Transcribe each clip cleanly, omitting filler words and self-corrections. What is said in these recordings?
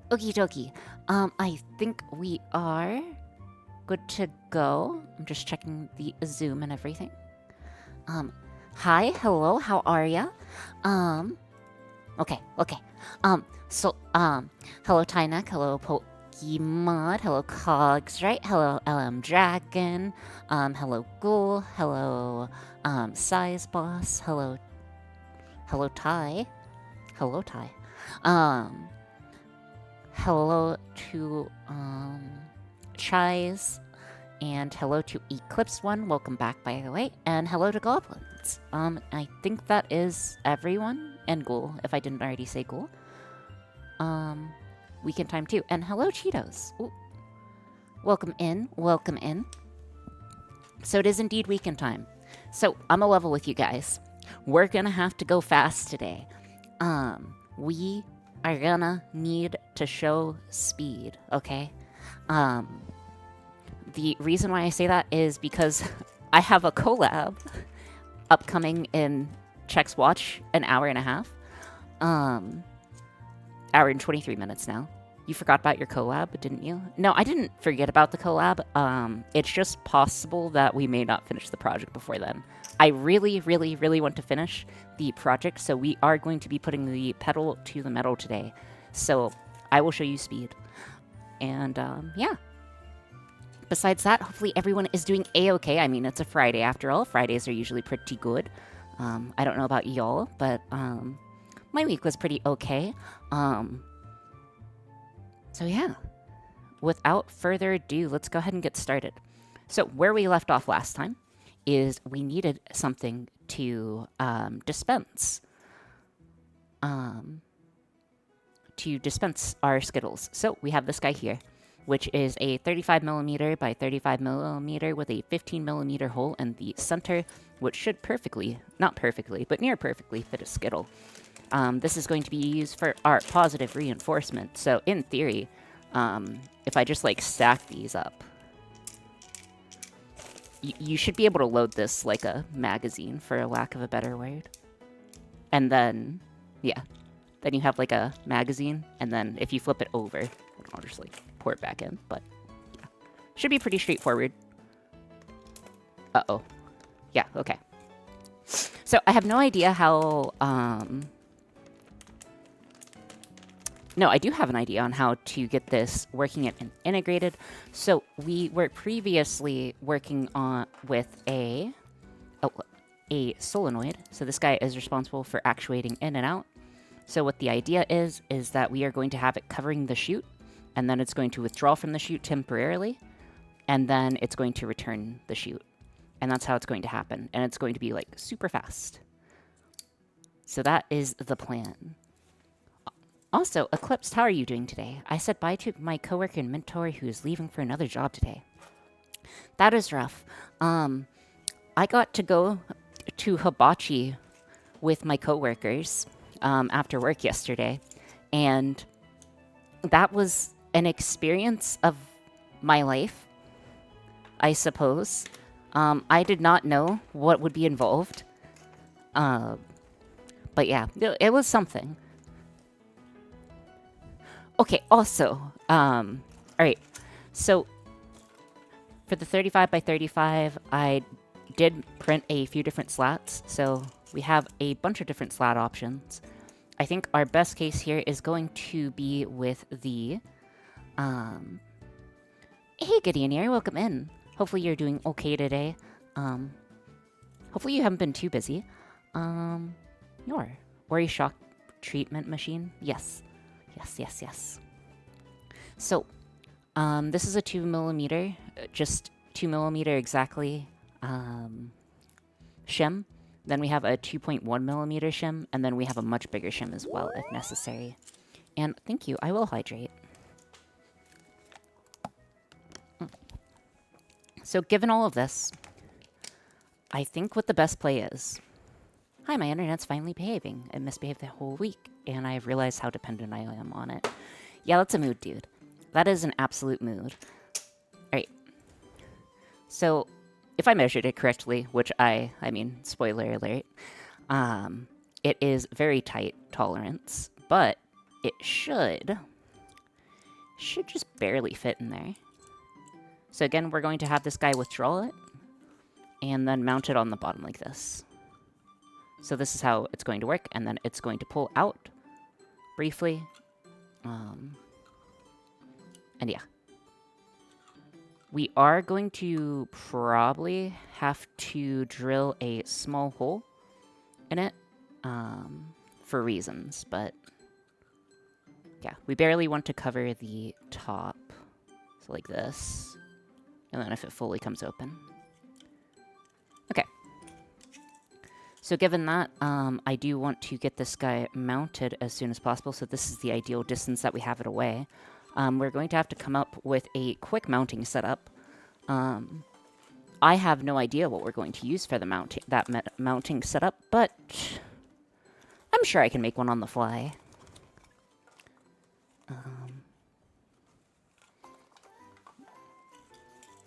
Okie dokie. I think we are good to go. I'm just checking the Zoom and everything. Um, Hi, hello, how are ya? Um, okay. Hello Tynek, hello Pokemon, hello Cogs, right? Hello LM Dragon, hello Ghoul, hello, Size Boss, hello hello Ty. Um, Hello to, Chais, and hello to Eclipse One. Welcome back, by the way. And hello to Goblins. I think that is everyone. And Ghoul, if I didn't already say Ghoul. Weekend time too. And hello, Cheetos. Ooh. Welcome in. Welcome in. So it is indeed weekend time. So I'm a level with you guys. We're gonna have to go fast today. We are gonna need to show speed, okay? The reason why I say that is because I have a collab upcoming in Check's Watch, an hour and a half. Hour and 23 minutes now. You forgot about your collab, didn't you? No, I didn't forget about the collab. It's just possible that we may not finish the project before then. I really want to finish the project, so we are going to be putting the pedal to the metal today. So I will show you speed. And yeah. Besides that, hopefully everyone is doing a-okay. I mean, it's a Friday after all. Fridays are usually pretty good. I don't know about y'all, but my week was pretty okay. So yeah, without further ado, let's go ahead and get started. So where we left off last time is we needed something to dispense our Skittles. So we have this guy here, which is a 35 millimeter by 35 millimeter with a 15 millimeter hole in the center, which should perfectly, not perfectly, but near perfectly fit a Skittle. This is going to be used for our positive reinforcement. So in theory, if I just like stack these up, you should be able to load this like a magazine, for a lack of a better word. And then, yeah, then you have like a magazine, and then if you flip it over, I'll just like pour it back in, but yeah. Should be pretty straightforward. Uh-oh. Yeah, okay. So I have no idea how, no, I do have an idea on how to get this working and integrated. So we were previously working on with a solenoid. So this guy is responsible for actuating in and out. So what the idea is that we are going to have it covering the chute, and then it's going to withdraw from the chute temporarily, and then it's going to return the chute. And that's how it's going to happen. And it's going to be like super fast. So that is the plan. Also, Eclipsed, how are you doing today? I said bye to my coworker and mentor who is leaving for another job today. That is rough. I got to go to hibachi with my coworkers after work yesterday, and that was an experience of my life, I suppose. I did not know what would be involved, but yeah, it was something. Okay, also, alright, so for the 35 by 35, I did print a few different slats, so we have a bunch of different slat options. I think our best case here is going to be with the, hey Gideon here, welcome in. Hopefully you're doing okay today. Hopefully you haven't been too busy. Worry shock treatment machine, yes. Yes. So, this is a 2 millimeter, just 2 millimeter exactly, shim. Then we have a 2.1 millimeter shim, and then we have a much bigger shim as well, if necessary. And thank you, I will hydrate. So, given all of this, I think what the best play is... Hi, my internet's finally behaving. It misbehaved the whole week, and I've realized how dependent I am on it. Yeah, that's a mood, dude. That is an absolute mood. Alright. So, if I measured it correctly, which I mean, spoiler alert, it is very tight tolerance, but it should should just barely fit in there. So again, we're going to have this guy withdraw it, and then mount it on the bottom like this. So this is how it's going to work, and then it's going to pull out briefly. And yeah. We are going to probably have to drill a small hole in it for reasons, but yeah, we barely want to cover the top. So like this, and then if it fully comes open. Okay. So given that, I do want to get this guy mounted as soon as possible, so this is the ideal distance that we have it away. We're going to have to come up with a quick mounting setup. I have no idea what we're going to use for the mounting setup, but I'm sure I can make one on the fly.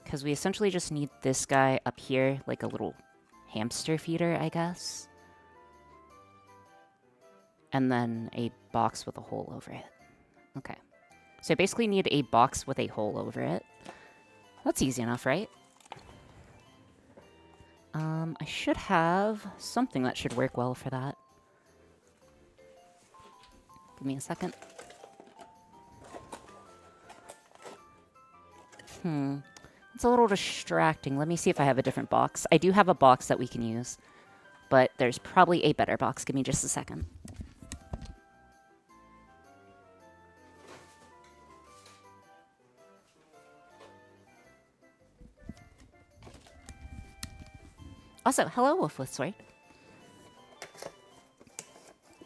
Because we essentially just need this guy up here, like a little hamster feeder, I guess. And then a box with a hole over it. Okay. So I basically need a box with a hole over it. That's easy enough, right? I should have something that should work well for that. Give me a second. It's a little distracting. Let me see if I have a different box. I do have a box that we can use, but there's probably a better box. Give me just a second. Also, hello, Wolf with Sword.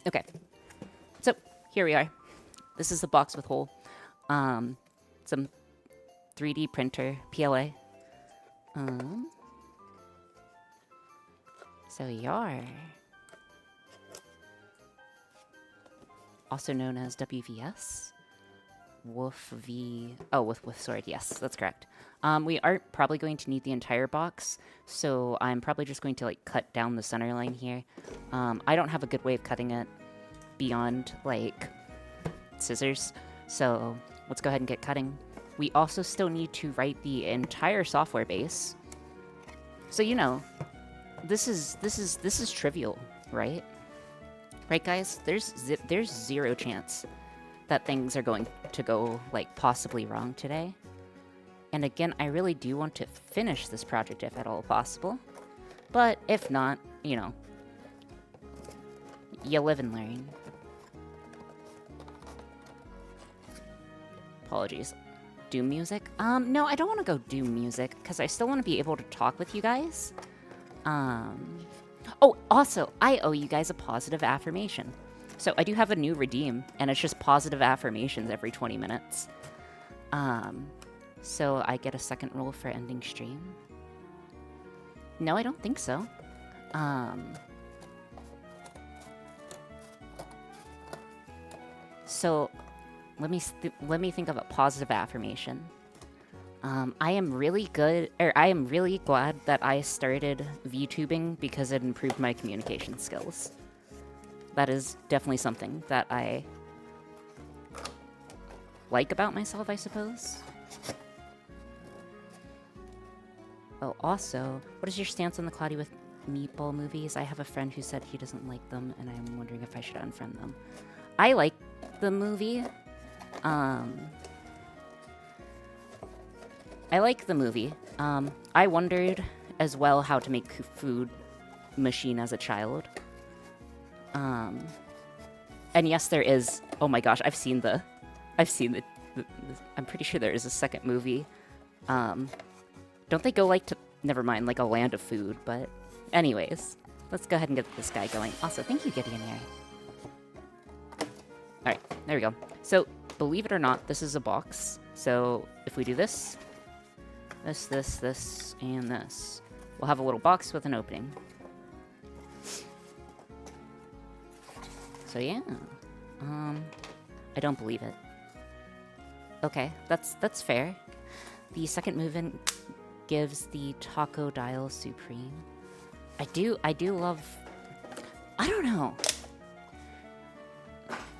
Okay. So, here we are. This is the box with hole. Some 3D printer, PLA. So yar. Also known as WVS. Wolf V... Oh, with sword, yes, that's correct. We aren't probably going to need the entire box, so I'm probably just going to, like, cut down the center line here. I don't have a good way of cutting it beyond, like, scissors, so let's go ahead and get cutting. We also still need to write the entire software base. So, you know, this is trivial, right? Right, guys? There's zero chance that things are going to go, like, possibly wrong today. And again, I really do want to finish this project if at all possible. But if not, you know, you live and learn. Apologies. Doom music? No, I don't want to go Doom music, because I still want to be able to talk with you guys. Oh, also, I owe you guys a positive affirmation. So I do have a new redeem, and it's just positive affirmations every 20 minutes. So I get a second roll for ending stream. No, I don't think so. So let me think of a positive affirmation. I am really glad that I started VTubing because it improved my communication skills. That is definitely something that I like about myself, I suppose. Oh, also, what is your stance on the Cloudy with Meatball movies? I have a friend who said he doesn't like them, and I'm wondering if I should unfriend them. I like the movie. I like the movie. I wondered as well how to make food machine as a child. And yes, there is. Oh my gosh, I've seen the I'm pretty sure there is a second movie. Don't they go like to? Never mind, like a land of food. But, anyways, let's go ahead and get this guy going. Also, thank you, Gideon here. All right, there we go. So, believe it or not, this is a box. So, if we do this, this, and this, we'll have a little box with an opening. So yeah, I don't believe it. Okay, that's fair. The second movement gives the Taco Dial Supreme. I do love... I don't know.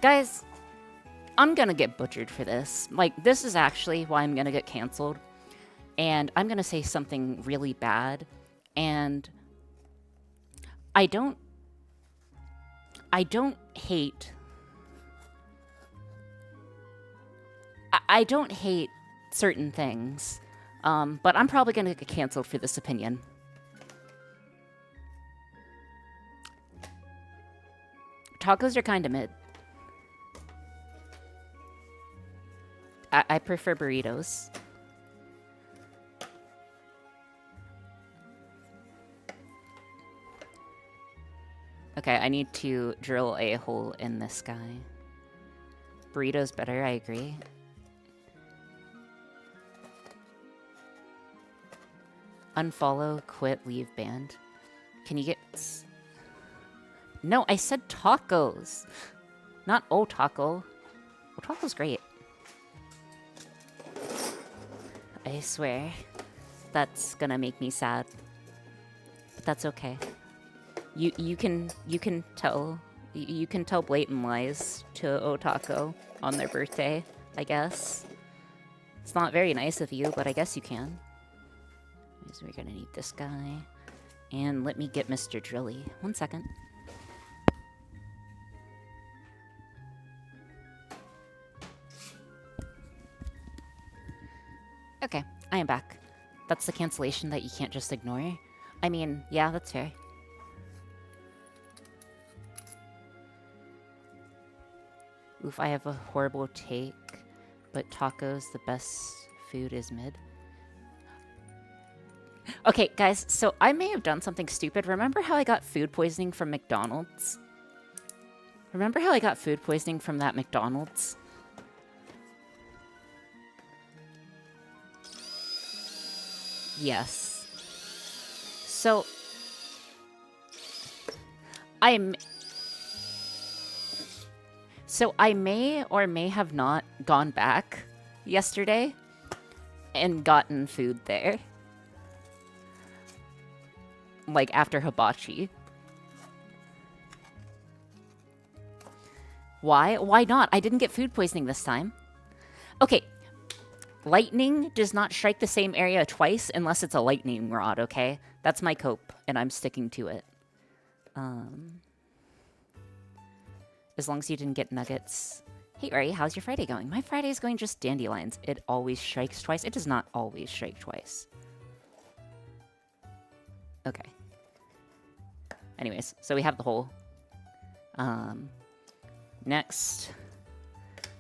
Guys, I'm gonna get butchered for this. Like, this is actually why I'm gonna get canceled. And I'm gonna say something really bad. And I don't hate... I don't hate certain things. But I'm probably gonna get canceled for this opinion. Tacos are kind of mid. I prefer burritos. Okay, I need to drill a hole in this guy. Burritos better, I agree. Unfollow, quit, leave, banned. Can you get... No, I said tacos. Not O Taco. O Taco's great. I swear. That's gonna make me sad. But that's okay. You can tell blatant lies to O Taco on their birthday, I guess. It's not very nice of you, but I guess you can. So we're gonna need this guy. And let me get Mr. Drilly. 1 second. Okay, I am back. That's the cancellation that you can't just ignore. I mean, yeah, that's fair. Oof, I have a horrible take, but tacos, the best food is mid. Okay, guys, so I may have done something stupid. Remember how I got food poisoning from McDonald's? Remember how I got food poisoning from that McDonald's? Yes. So, I may or may have not gone back yesterday and gotten food there. Like, after hibachi. Why? Why not? I didn't get food poisoning this time. Okay. Lightning does not strike the same area twice unless it's a lightning rod, okay? That's my cope, and I'm sticking to it. As long as you didn't get nuggets. Hey, Ori, how's your Friday going? My Friday's going just dandelions. It always strikes twice. It does not always strike twice. Okay. Anyways, so we have the hole. Next,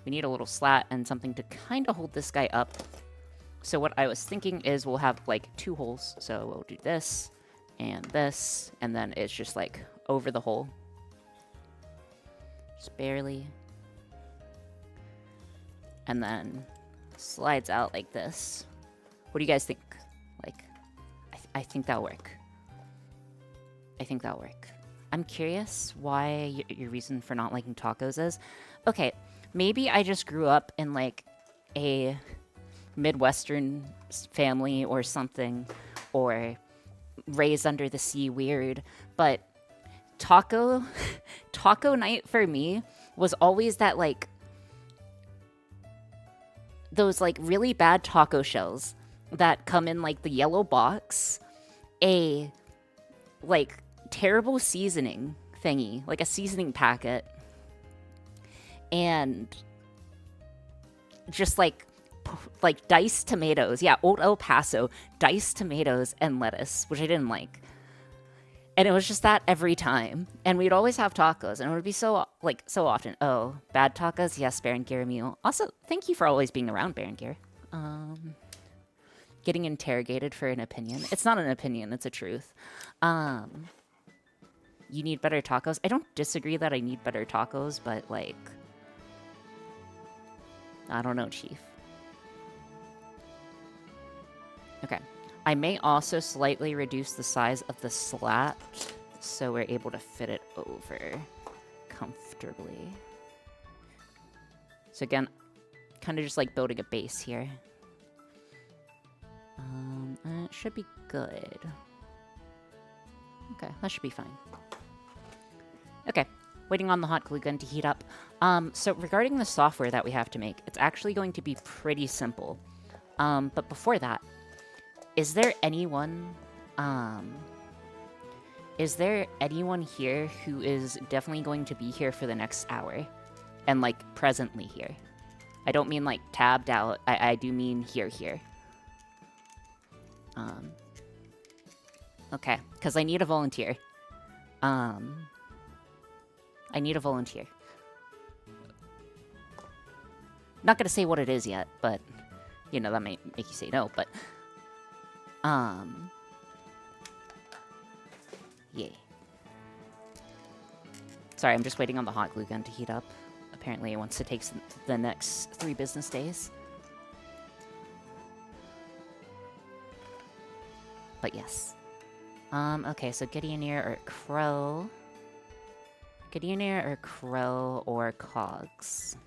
we need a little slat and something to kind of hold this guy up. So what I was thinking is we'll have, like, 2 holes. So we'll do this, and then it's just, like, over the hole. Just barely. And then slides out like this. What do you guys think? Like, I think that'll work. I think that'll work. I'm curious why your reason for not liking tacos is. Okay, maybe I just grew up in, like, a Midwestern family or something, or raised under the sea weird, but taco night for me was always that, like, those, like, really bad taco shells that come in, like, the yellow box, a, like, terrible seasoning thingy, like a seasoning packet, and just, like diced tomatoes. Yeah, Old El Paso, diced tomatoes and lettuce, which I didn't like. And it was just that every time. And we'd always have tacos, and it would be so often. Oh, bad tacos? Yes, Baron Gear meal. Also, thank you for always being around, Baron Gear. Getting interrogated for an opinion. It's not an opinion, it's a truth. You need better tacos? I don't disagree that I need better tacos, but, like, I don't know, Chief. Okay. I may also slightly reduce the size of the slat so we're able to fit it over comfortably. So again, kind of just like building a base here. It should be good. Okay, that should be fine. Okay, Waiting on the hot glue gun to heat up. So regarding the software that we have to make, it's actually going to be pretty simple. But before that, is there anyone here who is definitely going to be here for the next hour? And, like, presently here. I don't mean, like, tabbed out. I do mean here. Okay, because I need a volunteer. I need a volunteer. Not gonna say what it is yet, but, you know, that might make you say no, but... Yeah. Sorry, I'm just waiting on the hot glue gun to heat up. Apparently it wants to take the next 3 business days. But yes. Okay, so Gideoneer or Crow. Gideoneer or Crow or Cogs.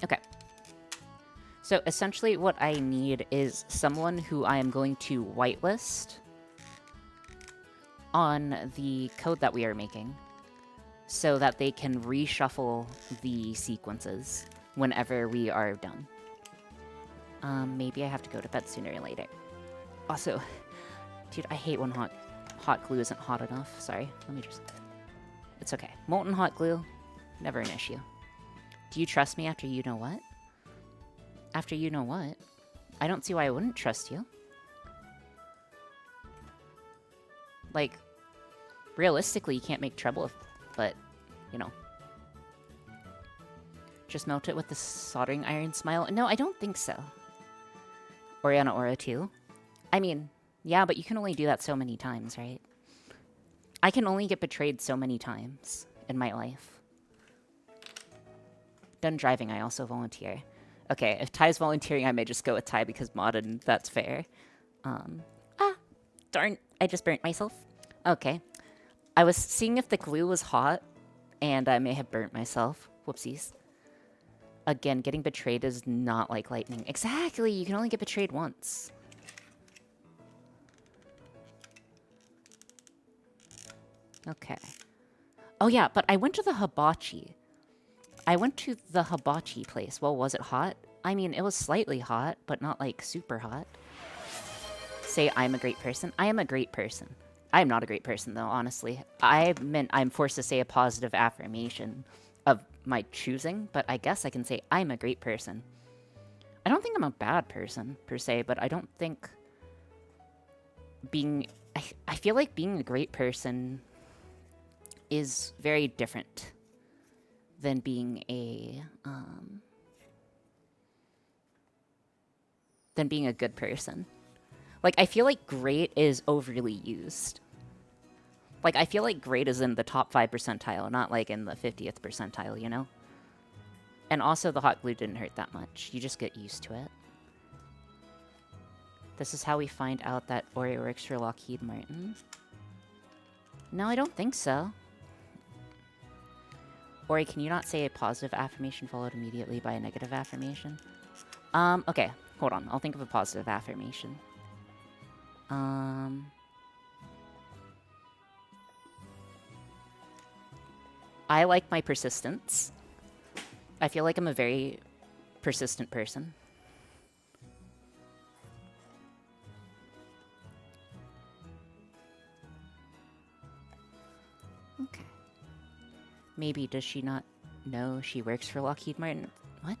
Okay. So essentially what I need is someone who I am going to whitelist on the code that we are making, so that they can reshuffle the sequences whenever we are done. Maybe I have to go to bed sooner or later. Also, dude, I hate when hot glue isn't hot enough. Sorry, let me just... It's okay. Molten hot glue, never an issue. Do you trust me after you know what? After you know what? I don't see why I wouldn't trust you. Like, realistically, you can't make trouble, but, you know. Just melt it with the soldering iron smile? No, I don't think so. Oriana Aura too? I mean, yeah, but you can only do that so many times, right? I can only get betrayed so many times in my life. Done driving, I also volunteer. Okay, if Ty's volunteering, I may just go with Ty because modded, that's fair. Darn, I just burnt myself. Okay. I was seeing if the glue was hot, and I may have burnt myself. Whoopsies. Again, getting betrayed is not like lightning. Exactly, you can only get betrayed once. Okay. Oh yeah, but I went to the hibachi. I went to the hibachi place. Well, was it hot? I mean, it was slightly hot, but not like super hot. Say I'm a great person. I am a great person. I am not a great person, though, honestly. I'm forced to say a positive affirmation of my choosing, but I guess I can say I'm a great person. I don't think I'm a bad person, per se, but I don't think being... I feel like being a great person is very different than being a good person. Like, I feel like great is overly used. Like, I feel like great is in the top 5 percentile, not like in the 50th percentile, you know? And also, the hot glue didn't hurt that much. You just get used to it. This is how we find out that Oreo works for Lockheed Martin. No, I don't think so. Ori, can you not say a positive affirmation followed immediately by a negative affirmation? Okay. Hold on. I'll think of a positive affirmation. I like my persistence. I feel like I'm a very persistent person. Okay. Maybe does she not know she works for Lockheed Martin? What?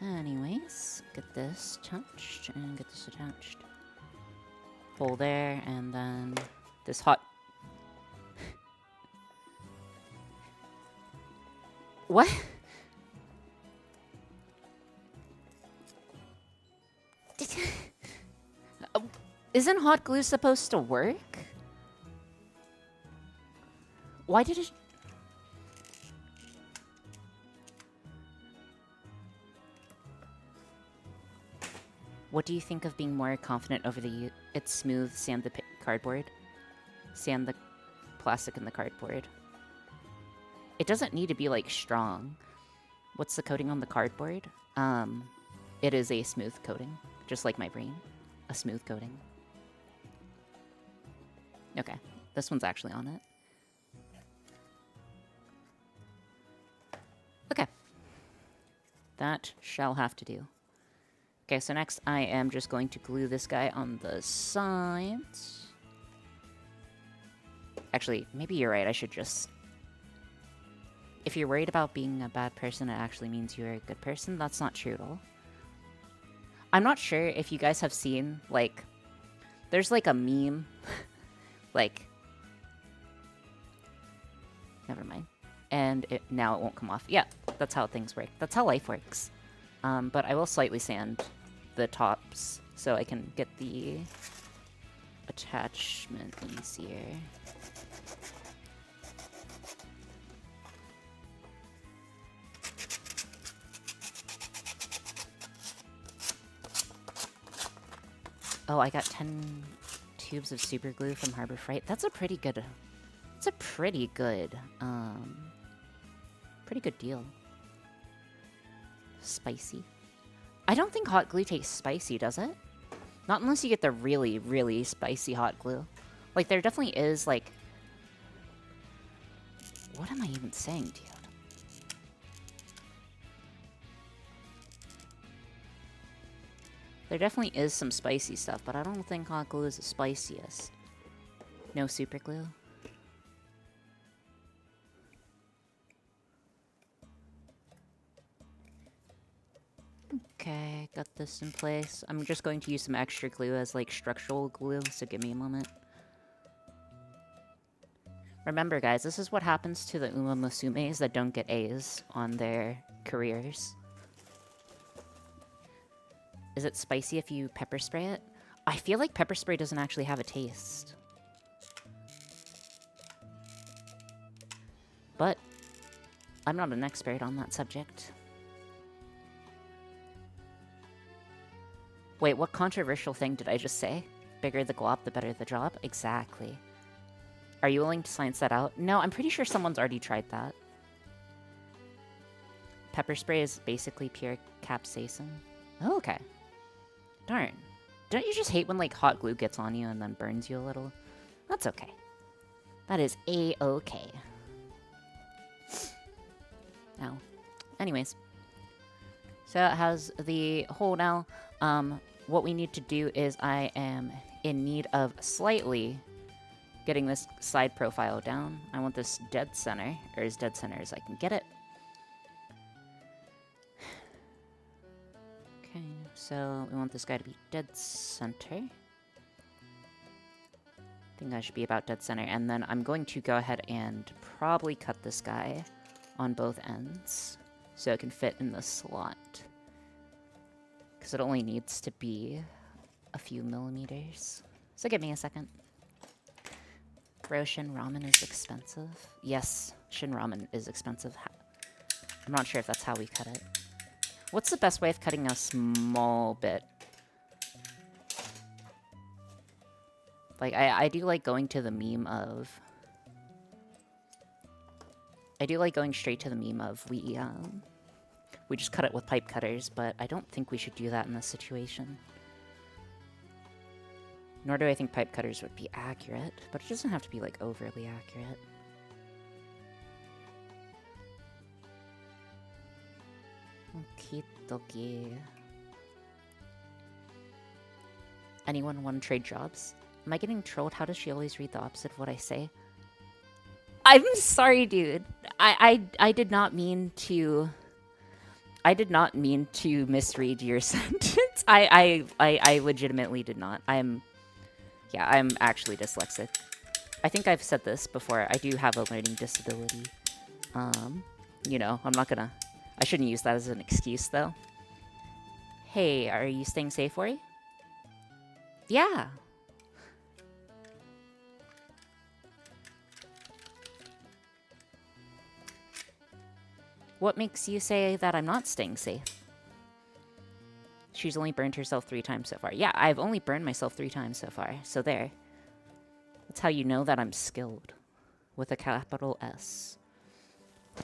Anyways, get this attached and get this attached. Hole there, and then this hot... What? Isn't hot glue supposed to work? Why did it... What do you think of being more confident over the... It's smooth, sand the cardboard. Sand the plastic and the cardboard. It doesn't need to be, like, strong. What's the coating on the cardboard? It is a smooth coating. Just like my brain. A smooth coating. Okay, this one's actually on it. Okay. That shall have to do. Okay, so next I am just going to glue this guy on the sides. Actually, maybe you're right, I should just... If you're worried about being a bad person, it actually means you're a good person. That's not true at all. I'm not sure if you guys have seen, like... There's, like, a meme. Like... Never mind. And now it won't come off. Yeah, that's how things work. That's how life works. But I will slightly sand the tops so I can get the attachment easier. Oh, I got 10 tubes of super glue from Harbor Freight. That's a pretty good... It's a pretty good deal. Spicy. I don't think hot glue tastes spicy, does it? Not unless you get the really, really spicy hot glue. Like, there definitely is, like... What am I even saying, dude? There definitely is some spicy stuff, but I don't think hot glue is the spiciest. No super glue. Okay, got this in place. I'm just going to use some extra glue as, like, structural glue, so give me a moment. Remember, guys, this is what happens to the Uma Musumes that don't get A's on their careers. Is it spicy if you pepper spray it? I feel like pepper spray doesn't actually have a taste. But I'm not an expert on that subject. Wait, what controversial thing did I just say? Bigger the glob, the better the job? Exactly. Are you willing to science that out? No, I'm pretty sure someone's already tried that. Pepper spray is basically pure capsaicin. Oh, okay. Darn. Don't you just hate when, like, hot glue gets on you and then burns you a little? That's okay. That is A-okay. Now, anyways. So it has the hole now. What we need to do is I am in need of slightly getting this side profile down. I want this dead center, or as dead center as I can get it. Okay, so we want this guy to be dead center. I think that should be about dead center. And then I'm going to go ahead and probably cut this guy on both ends so it can fit in the slot. Because it only needs to be a few millimeters. So give me a second. Bro, Shin Ramen is expensive. Yes, Shin Ramen is expensive. I'm not sure if that's how we cut it. What's the best way of cutting a small bit? Like, I do like going to the meme of... I do like going straight to the meme of we just cut it with pipe cutters, but I don't think we should do that in this situation. Nor do I think pipe cutters would be accurate, but it doesn't have to be, like, overly accurate. Okie dokie. Anyone want to trade jobs? Am I getting trolled? How does she always read the opposite of what I say? I'm sorry, dude. I did not mean to... I did not mean to misread your sentence. I legitimately did not. I'm actually dyslexic. I think I've said this before. I do have a learning disability. You know, I'm not gonna... I shouldn't use that as an excuse, though. Hey, are you staying safe, Ori? Yeah. What makes you say that I'm not staying safe? She's only burned herself 3 times so far. Yeah, I've only burned myself 3 times so far. So there. That's how you know that I'm skilled. With a capital S. Oh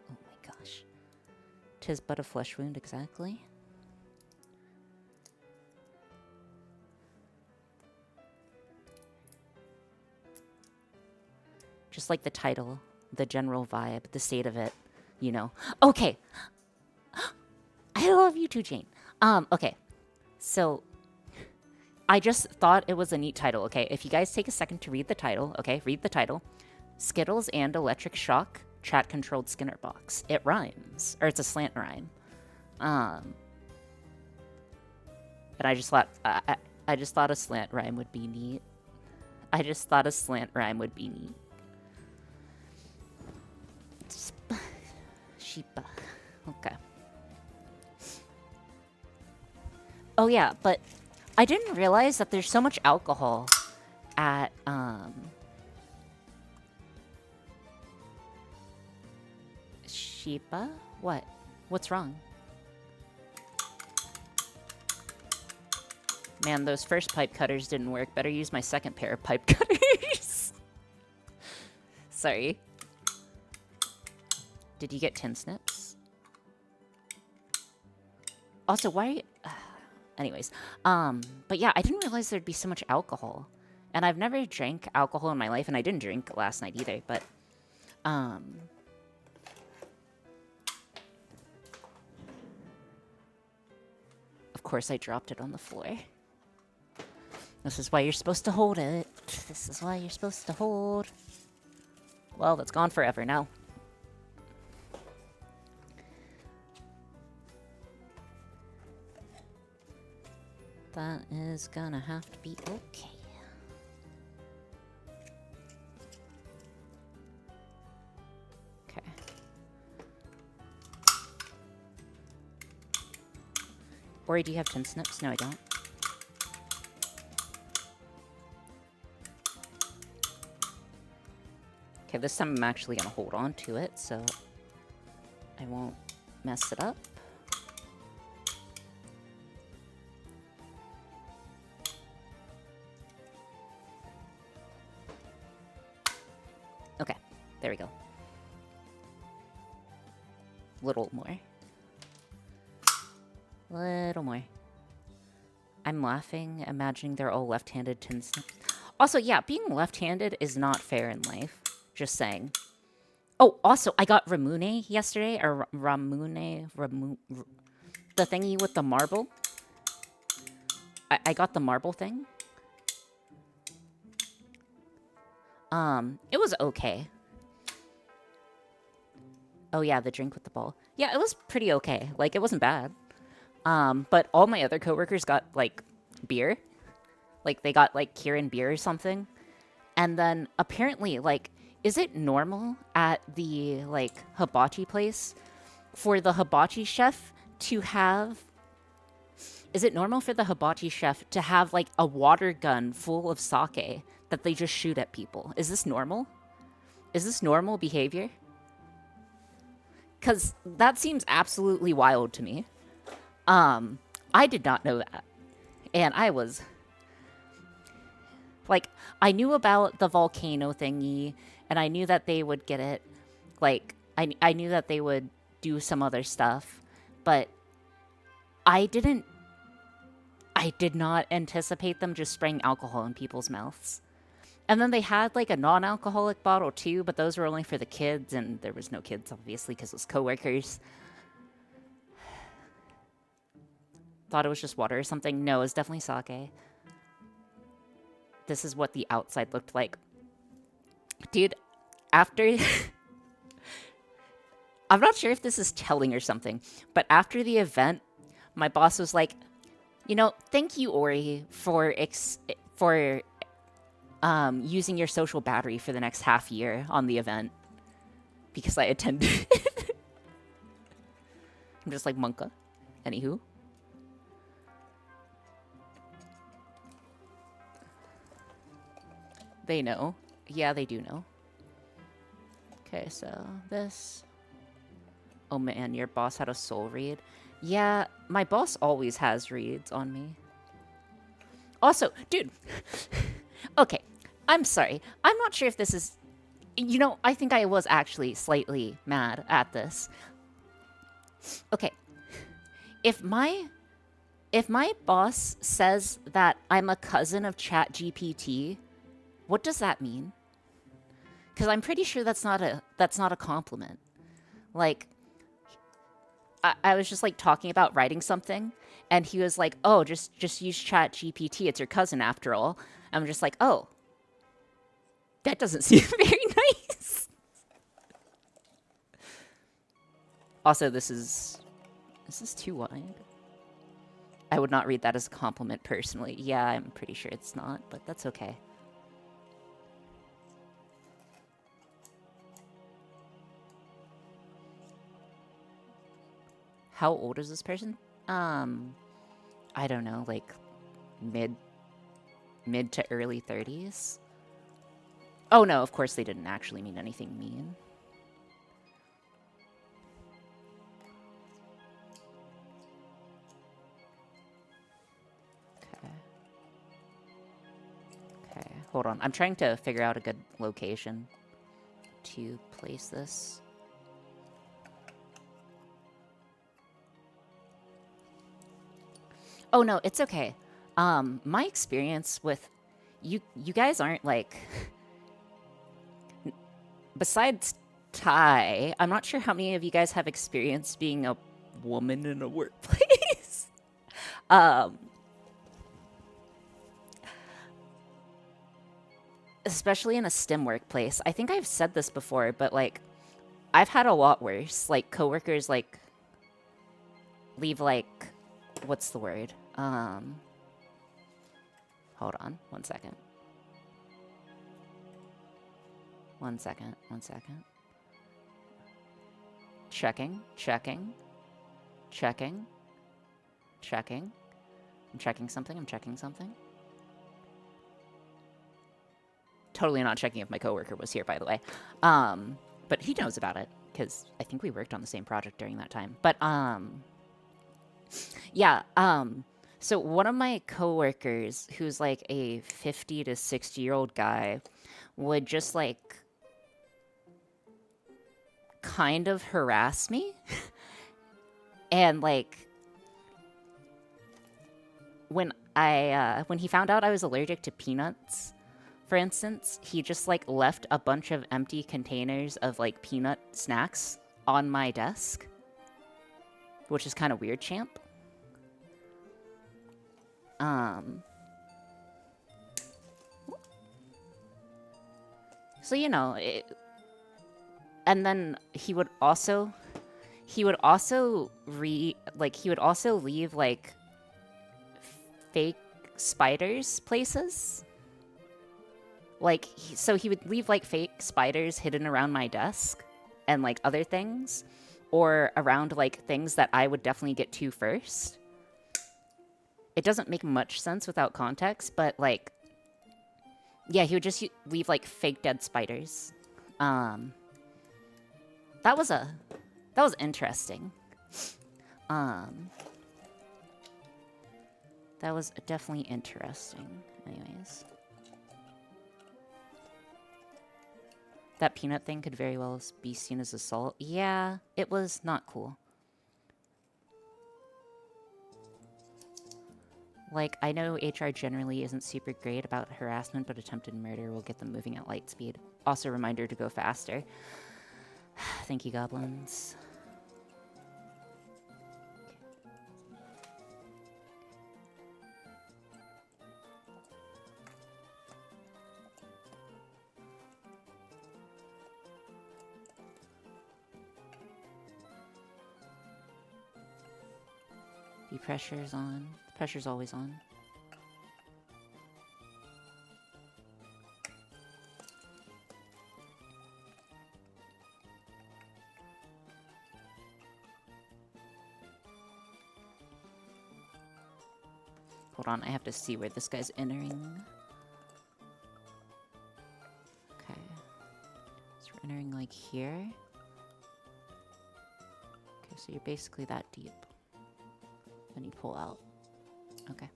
my gosh. 'Tis but a flesh wound, exactly. Just like the title, the general vibe, the state of it, you know. Okay. I love you too, Jane. Okay. So I just thought it was a neat title, okay? If you guys take a second to read the title, okay? Read the title. Skittles and Electric Shock chat-controlled Skinner box. It rhymes. Or it's a slant rhyme. And I just thought a slant rhyme would be neat. I just thought a slant rhyme would be neat. Sheepa. Okay. Oh yeah, but I didn't realize that there's so much alcohol at Sheepa? What? What's wrong? Man, those first pipe cutters didn't work. Better use my second pair of pipe cutters. Sorry. Did you get tin snips? Also, why... anyways. But yeah, I didn't realize there'd be so much alcohol. And I've never drank alcohol in my life, and I didn't drink last night either, but... Of course I dropped it on the floor. This is why you're supposed to hold it. This is why you're supposed to hold. Well, that's gone forever now. That is gonna have to be okay. Okay. Ori, do you have tin snips? No, I don't. Okay, this time I'm actually gonna hold on to it, so I won't mess it up. Okay, there we go. Little more. Little more. I'm laughing, imagining they're all left-handed tin snips. Also, yeah, being left-handed is not fair in life. Just saying. Oh, also, I got Ramune yesterday, or Ramune, the thingy with the marble. I got the marble thing. It was okay. Oh yeah, the drink with the ball. Yeah, it was pretty okay. Like, it wasn't bad. But all my other coworkers got, like, beer. Like, they got, like, Kirin beer or something. And then, apparently, like, is it normal at the, like, hibachi place for the hibachi chef to have... Is it normal for the hibachi chef to have, like, a water gun full of sake that they just shoot at people? Is this normal? Is this normal behavior? Because that seems absolutely wild to me. I did not know that. And I was... Like, I knew about the volcano thingy, and I knew that they would get it. Like, I knew that they would do some other stuff, but I did not anticipate them just spraying alcohol in people's mouths. And then they had, like, a non-alcoholic bottle, too, but those were only for the kids, and there was no kids, obviously, because it was coworkers. Thought it was just water or something. No, it was definitely sake. This is what the outside looked like. Dude, after... I'm not sure if this is telling or something, but after the event, my boss was like, you know, thank you, Ori, for using your social battery for the next half year on the event. Because I attended. I'm just like, Monka. Anywho. They know. Yeah, they do know. Okay, so this. Oh man, your boss had a soul read. Yeah, my boss always has reads on me. Also, dude. Okay, I'm sorry. I'm not sure if this is... You know, I think I was actually slightly mad at this. Okay. If my boss says that I'm a cousin of ChatGPT, what does that mean? Because I'm pretty sure that's not a compliment. Like, I was just like talking about writing something, and he was like, "Oh, just use Chat GPT. It's your cousin after all." I'm just like, "Oh, that doesn't seem very nice." Also, this is too wide. I would not read that as a compliment personally. Yeah, I'm pretty sure it's not, but that's okay. How old is this person? I don't know, like mid to early 30s. Oh no, of course they didn't actually mean anything mean. Okay. Okay, hold on. I'm trying to figure out a good location to place this. Oh no, it's okay. My experience with you guys aren't like besides Ty, I'm not sure how many of you guys have experience being a woman in a workplace. Especially in a STEM workplace. I think I've said this before, but like I've had a lot worse. Like coworkers like leave like what's the word? Hold on, 1 second. 1 second, 1 second. Checking, checking, checking, checking. I'm checking something, I'm checking something. Totally not checking if my coworker was here, by the way. But he knows about it, because I think we worked on the same project during that time. But, yeah, so one of my coworkers, who's like a 50 to 60-year-old guy, would just like kind of harass me. And like when he found out I was allergic to peanuts, for instance, he just like left a bunch of empty containers of like peanut snacks on my desk, which is kind of weird, champ. So you know, and then he would also leave like fake spiders places. Like, so he would leave like fake spiders hidden around my desk and like other things, or around like things that I would definitely get to first. It doesn't make much sense without context, but like, yeah, he would just leave like fake dead spiders. That was interesting. That was definitely interesting. Anyways. That peanut thing could very well be seen as assault. Yeah, it was not cool. Like, I know HR generally isn't super great about harassment, but attempted murder will get them moving at light speed. Also, reminder to go faster. Thank you, goblins. The pressure's on. The pressure's always on. Hold on, I have to see where this guy's entering. Okay. So we're entering like here. Okay, so you're basically that deep. Then you pull out. Okay.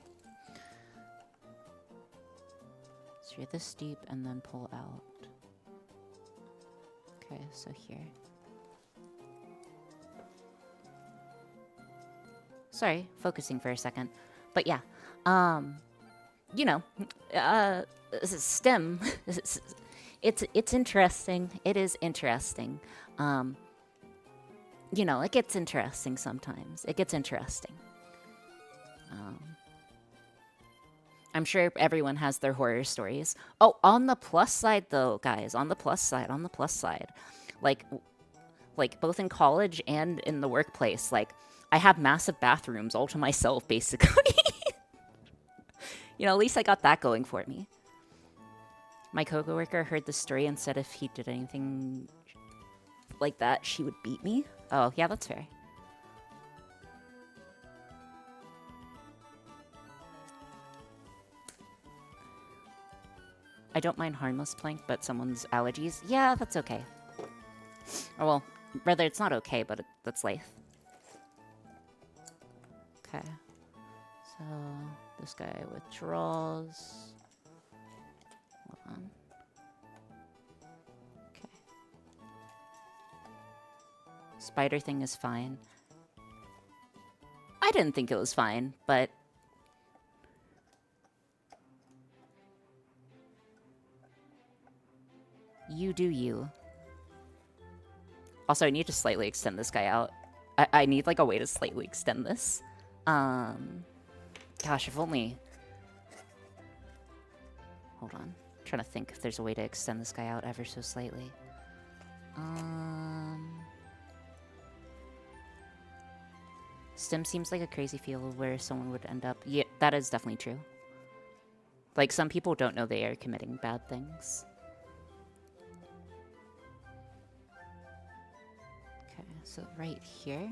So you're this deep and then pull out. Okay, so here. Sorry, focusing for a second. But yeah, you know, STEM, It's interesting. It is interesting. You know, it gets interesting sometimes. It gets interesting. I'm sure everyone has their horror stories. Oh, on the plus side though, guys, on the plus side, like both in college and in the workplace, like I have massive bathrooms all to myself basically. You know, at least I got that going for me. My coworker heard the story and said if he did anything like that, she would beat me. Oh, yeah, that's fair. I don't mind harmless plank, but someone's allergies. Yeah, that's okay. Or well, rather it's not okay, but that's life. Okay. So, this guy withdraws. Hold on. Okay. Spider thing is fine. I didn't think it was fine, but... You do you. Also, I need to slightly extend this guy out. I need, like, a way to slightly extend this. Gosh, if only... Hold on. I'm trying to think if there's a way to extend this guy out ever so slightly. Stem seems like a crazy field where someone would end up... Yeah, that is definitely true. Like, some people don't know they are committing bad things. Okay, so right here...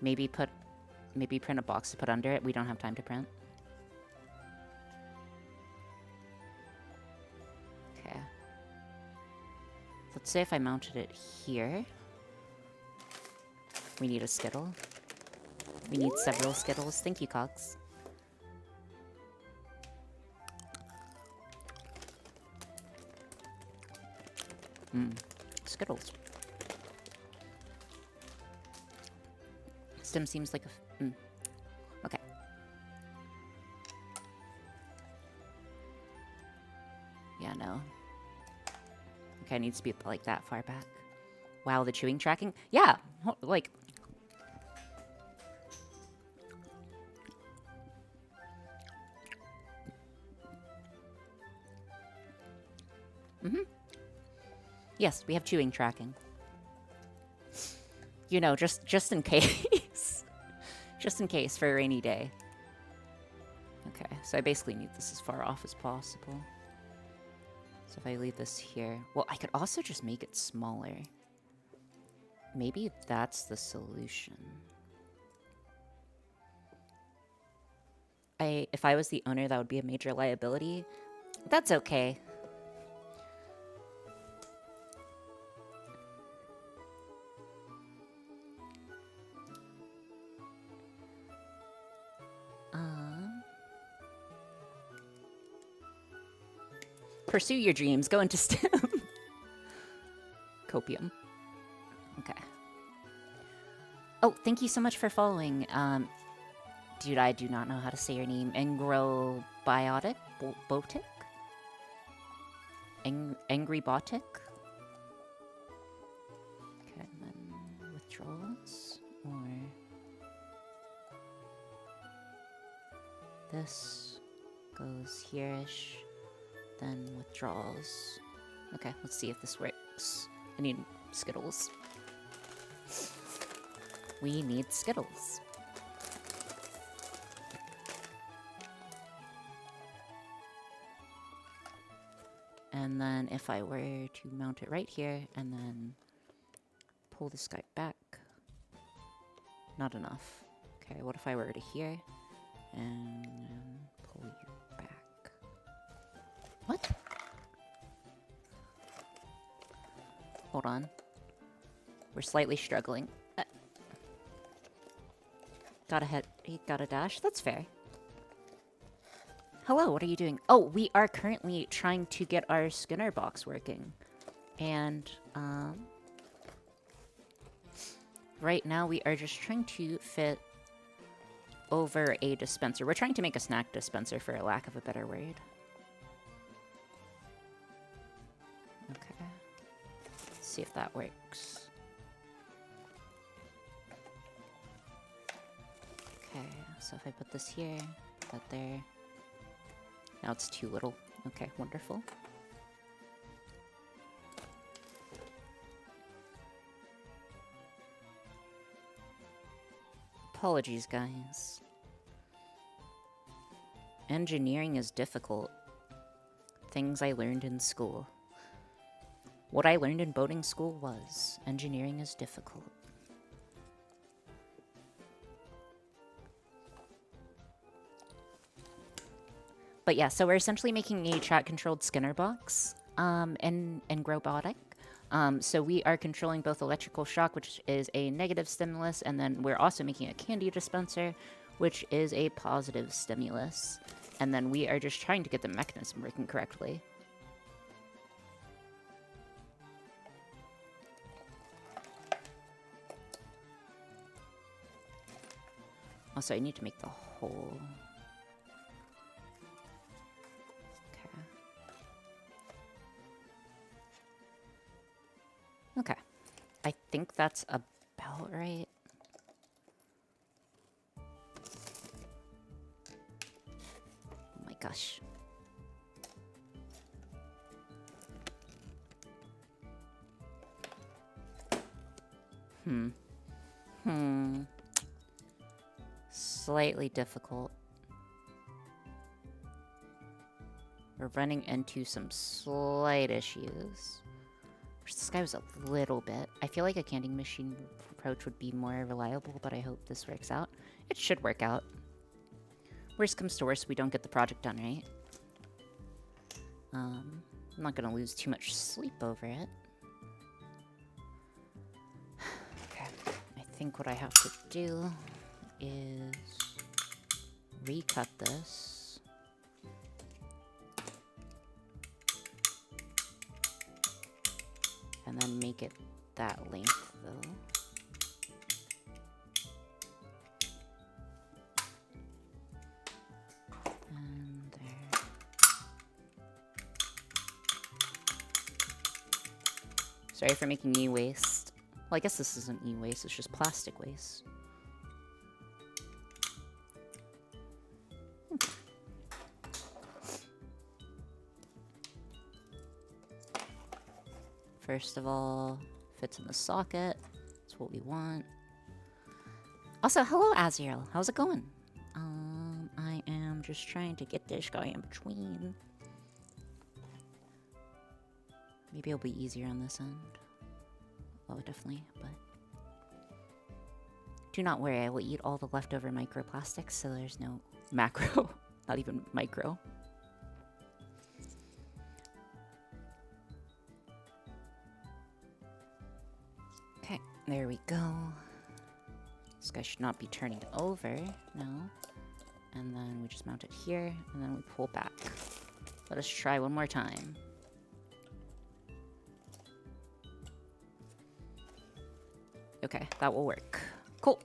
Maybe print a box to put under it. We don't have time to print. Okay. Let's say if I mounted it here. We need a Skittle. We need several Skittles. Thank you, Cox. Skittles. Stem seems like a... Okay. Yeah, no. Okay, it needs to be like that far back. Wow, the chewing tracking? Yeah, like... Yes, we have chewing tracking. You know, just in case. Just in case, for a rainy day. Okay, so I basically need this as far off as possible. So if I leave this here... Well, I could also just make it smaller. Maybe that's the solution. If I was the owner, that would be a major liability. That's okay. Pursue your dreams. Go into STEM. Copium. Okay. Oh, thank you so much for following. Dude, I do not know how to say your name. Engrobiotic? Botic? Angry Botic? Okay, and then withdrawals. Or... This goes here-ish. Then withdrawals. Okay, let's see if this works. I need Skittles. We need Skittles. And then if I were to mount it right here and then pull this guy back. Not enough. Okay, what if I were to here and then pull you back? What? Hold on. We're slightly struggling. Got a dash? That's fair. Hello, what are you doing? Oh, we are currently trying to get our Skinner box working. And, right now we are just trying to fit... over a dispenser. We're trying to make a snack dispenser, for a lack of a better word. Okay. Let's see if that works. Okay, so if I put this here, put that there. Now it's too little. Okay, wonderful. Apologies, guys. Engineering is difficult. Things I learned in school. What I learned in boating school was engineering is difficult. But yeah, so we're essentially making a chat-controlled Skinner box in Robotic. So we are controlling both electrical shock, which is a negative stimulus, and then we're also making a candy dispenser, which is a positive stimulus. And then we are just trying to get the mechanism working correctly. Also, I need to make the hole. Okay. I think that's about right. Oh my gosh. Slightly difficult. We're running into some slight issues. This guy was a little bit. I feel like a candy machine approach would be more reliable, but I hope this works out. It should work out. Worst comes to worst, we don't get the project done, right? I'm not gonna lose too much sleep over it. Okay, I think what I have to do is recut this. And then make it that length, though. And there. Sorry for making e-waste. Well, I guess this isn't e-waste, it's just plastic waste. First of all, fits in the socket. That's what we want. Also, hello, Aziel. How's it going? I am just trying to get this guy in between. Maybe it'll be easier on this end. Oh, definitely, but... Do not worry, I will eat all the leftover microplastics, so there's no macro. Not even micro. Okay, there we go. This guy should not be turning over, no. And then we just mount it here, and then we pull back. Let us try one more time. Okay, that will work. Cool.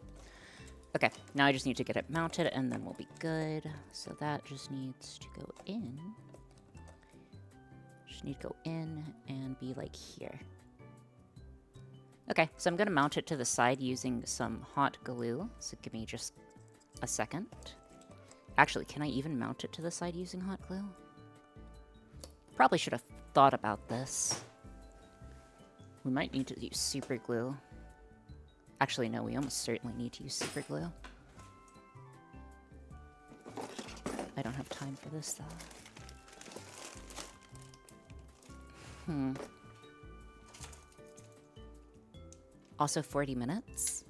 Okay, now I just need to get it mounted, and then we'll be good. So that just needs to go in. Just need to go in and be like here. Okay, so I'm gonna mount it to the side using some hot glue. So give me just a second. Actually, can I even mount it to the side using hot glue? Probably should have thought about this. We might need to use super glue. Actually, no, we almost certainly need to use super glue. I don't have time for this, though. Also 40 minutes?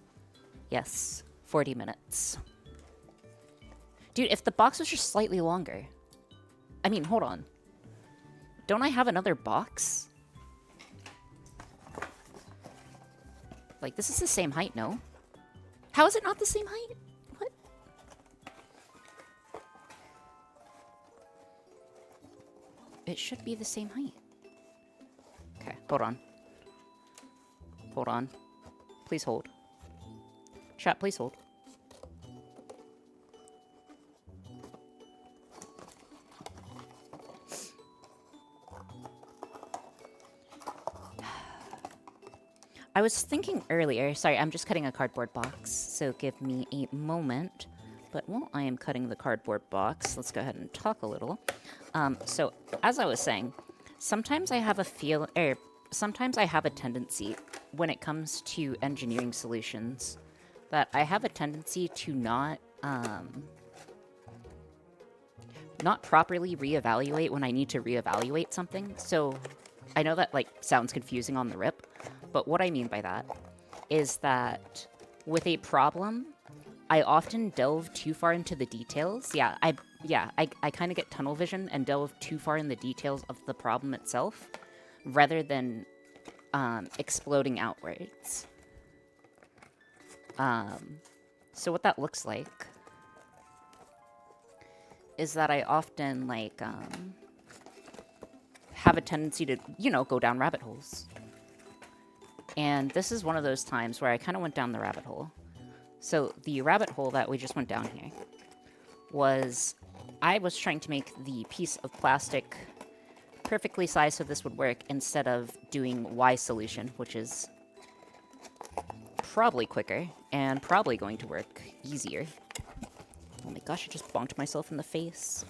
Yes, 40 minutes. Dude, if the box was just slightly longer... I mean, hold on. Don't I have another box? Like, this is the same height, no? How is it not the same height? What? It should be the same height. Okay, hold on. Hold on. Please hold. Chat, please hold. I was thinking earlier, sorry, I'm just cutting a cardboard box, so give me a moment. But while I am cutting the cardboard box, let's go ahead and talk a little. So, as I was saying, sometimes I have sometimes I have a tendency when it comes to engineering solutions that I have a tendency to not properly reevaluate when I need to reevaluate something. So I know that like sounds confusing on the rip, but what I mean by that is that with a problem, I often delve too far into the details. I kind of get tunnel vision and delve too far in the details of the problem itself rather than exploding outwards. So what that looks like is that I often like have a tendency to, go down rabbit holes. And this is one of those times where I kind of went down the rabbit hole. So the rabbit hole that we just went down here was I was trying to make the piece of plastic perfectly sized so this would work instead of doing Y solution, which is probably quicker and probably going to work easier. Oh my gosh, I just bonked myself in the face.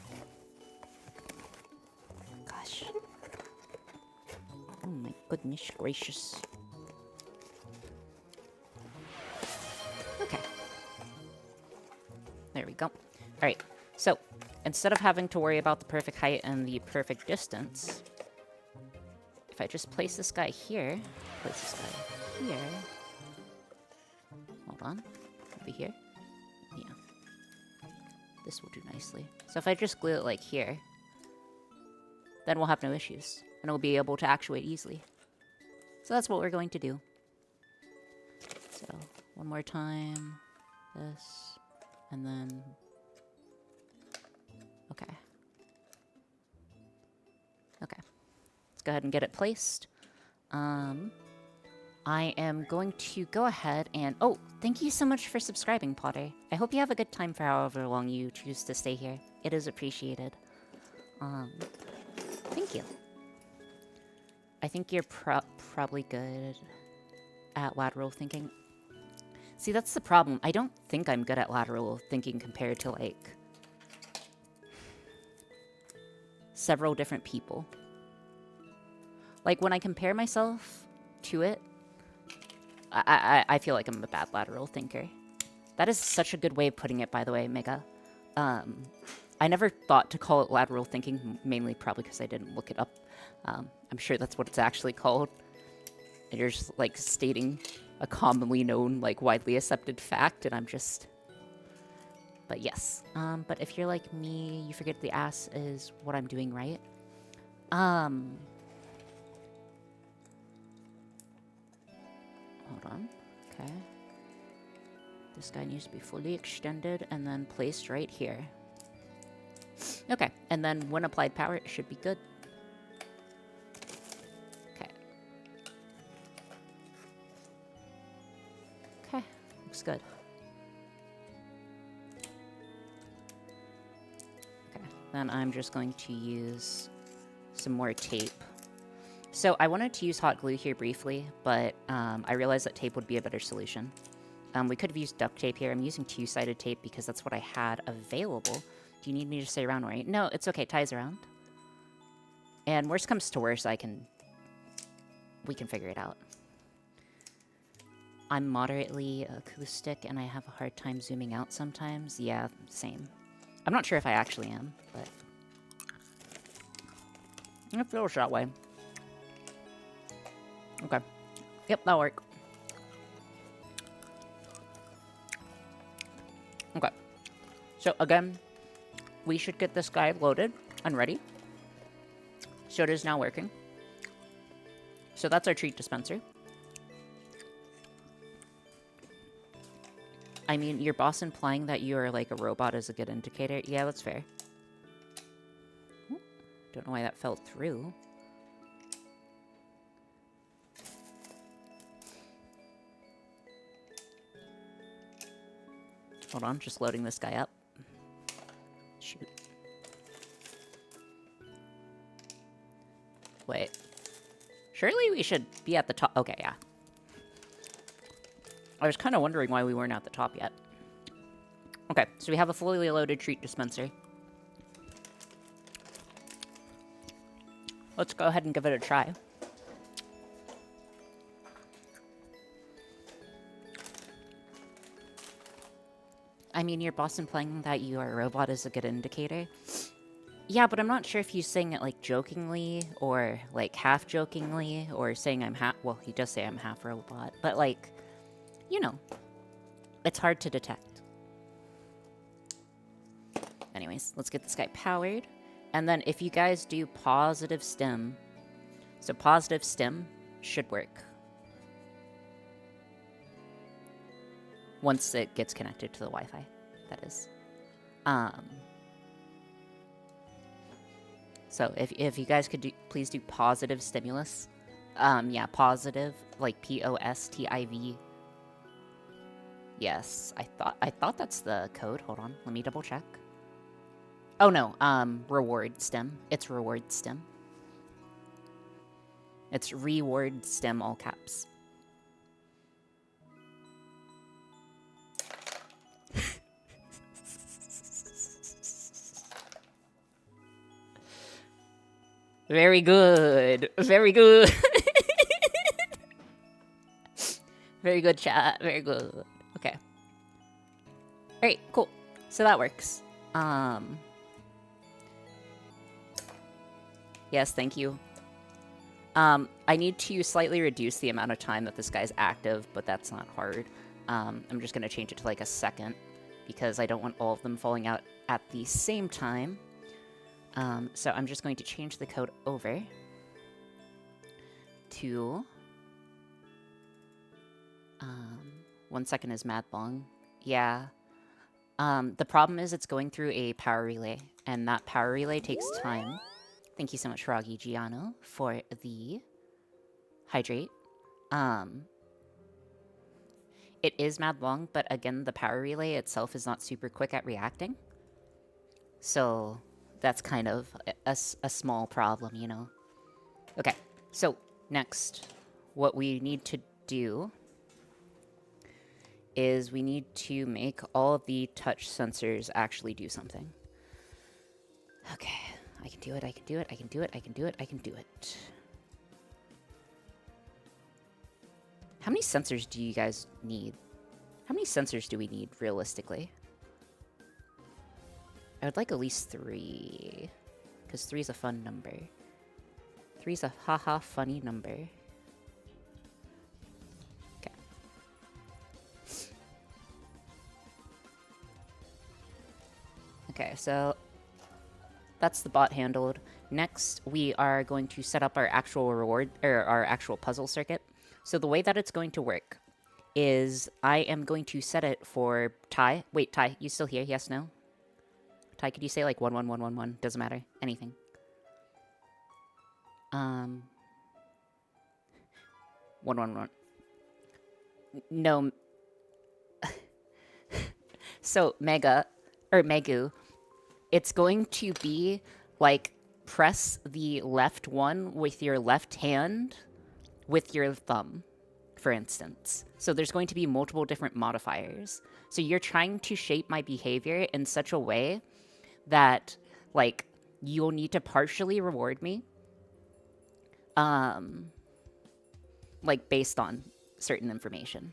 Gosh. Oh my goodness gracious. Okay. There we go. Alright, so instead of having to worry about the perfect height and the perfect distance, if I just place this guy here, hold on, maybe here, yeah, this will do nicely. So if I just glue it like here, then we'll have no issues, and we'll be able to actuate easily. So that's what we're going to do. So, one more time, this, and then, okay. Okay, let's go ahead and get it placed. I am going to go ahead and... Oh, thank you so much for subscribing, Potter. I hope you have a good time for however long you choose to stay here. It is appreciated. Thank you. I think you're probably good at lateral thinking. See, that's the problem. I don't think I'm good at lateral thinking compared to, like, several different people. Like, when I compare myself to it, I feel like I'm a bad lateral thinker. That is such a good way of putting it, by the way, Mega. I never thought to call it lateral thinking, mainly probably because I didn't look it up. I'm sure that's what it's actually called. And you're just, like, stating a commonly known, like, widely accepted fact, and I'm just... But yes. But if you're like me, you forget the ass is what I'm doing right. Hold on. Okay. This guy needs to be fully extended and then placed right here. Okay. And then when applied power, it should be good. Okay. Okay. Looks good. Okay. Then I'm just going to use some more tape. So I wanted to use hot glue here briefly, but I realized that tape would be a better solution. We could have used duct tape here. I'm using two-sided tape because that's what I had available. Do you need me to stay around, right? No, it's okay. Ties around. And worst comes to worst, we can figure it out. I'm moderately acoustic, and I have a hard time zooming out sometimes. Yeah, same. I'm not sure if I actually am, but it feels that way. Okay. Yep, that'll work. Okay. So, again, we should get this guy loaded and ready. So it is now working. So that's our treat dispenser. I mean, your boss implying that you are like a robot is a good indicator. Yeah, that's fair. Don't know why that fell through. Hold on, just loading this guy up. Shoot. Wait. Surely we should be at the top. Okay, yeah. I was kind of wondering why we weren't at the top yet. Okay, so we have a fully loaded treat dispenser. Let's go ahead and give it a try. I mean, your boss implying that you are a robot is a good indicator. Yeah, but I'm not sure if he's saying it, like, jokingly, or, like, half-jokingly, or saying I'm half... Well, he does say I'm half-robot, but, like, you know, it's hard to detect. Anyways, let's get this guy powered. And then if you guys do positive stim... So positive stim should work. Once it gets connected to the Wi-Fi, that is. So if you guys could please do positive stimulus. Yeah, positive, like P-O-S-T-I-V. Yes, I thought that's the code. Hold on, let me double check. Oh no, reward stem. It's reward stem. It's reward stem, all caps. Very good. Very good. Very good, chat. Very good. Okay. Alright, cool. So that works. Yes, thank you. I need to slightly reduce the amount of time that this guy's active, but that's not hard. I'm just gonna change it to like a second, because I don't want all of them falling out at the same time. So I'm just going to change the code over to 1 second is mad long. Yeah. The problem is it's going through a power relay, and that power relay takes time. Thank you so much, Froggy Giano, for the hydrate. It is mad long, but again, the power relay itself is not super quick at reacting. So that's kind of a small problem, you know? Okay, so next, what we need to do is we need to make all of the touch sensors actually do something. Okay, I can do it, I can do it, I can do it, I can do it, I can do it. How many sensors do you guys need? How many sensors do we need, realistically? I would like at least 3. Because 3 is a fun number. 3 is a haha funny number. Okay. Okay, so that's the bot handled. Next, we are going to set up our actual reward, or our actual puzzle circuit. So the way that it's going to work is I am going to set it for Ty. Wait, Ty, you still here? Yes, no? Ty, could you say like 11111? Doesn't matter. Anything. 111. No. So Mega or Megu, it's going to be like press the left one with your left hand with your thumb, for instance. So there's going to be multiple different modifiers. So you're trying to shape my behavior in such a way that, like, you'll need to partially reward me, like, based on certain information.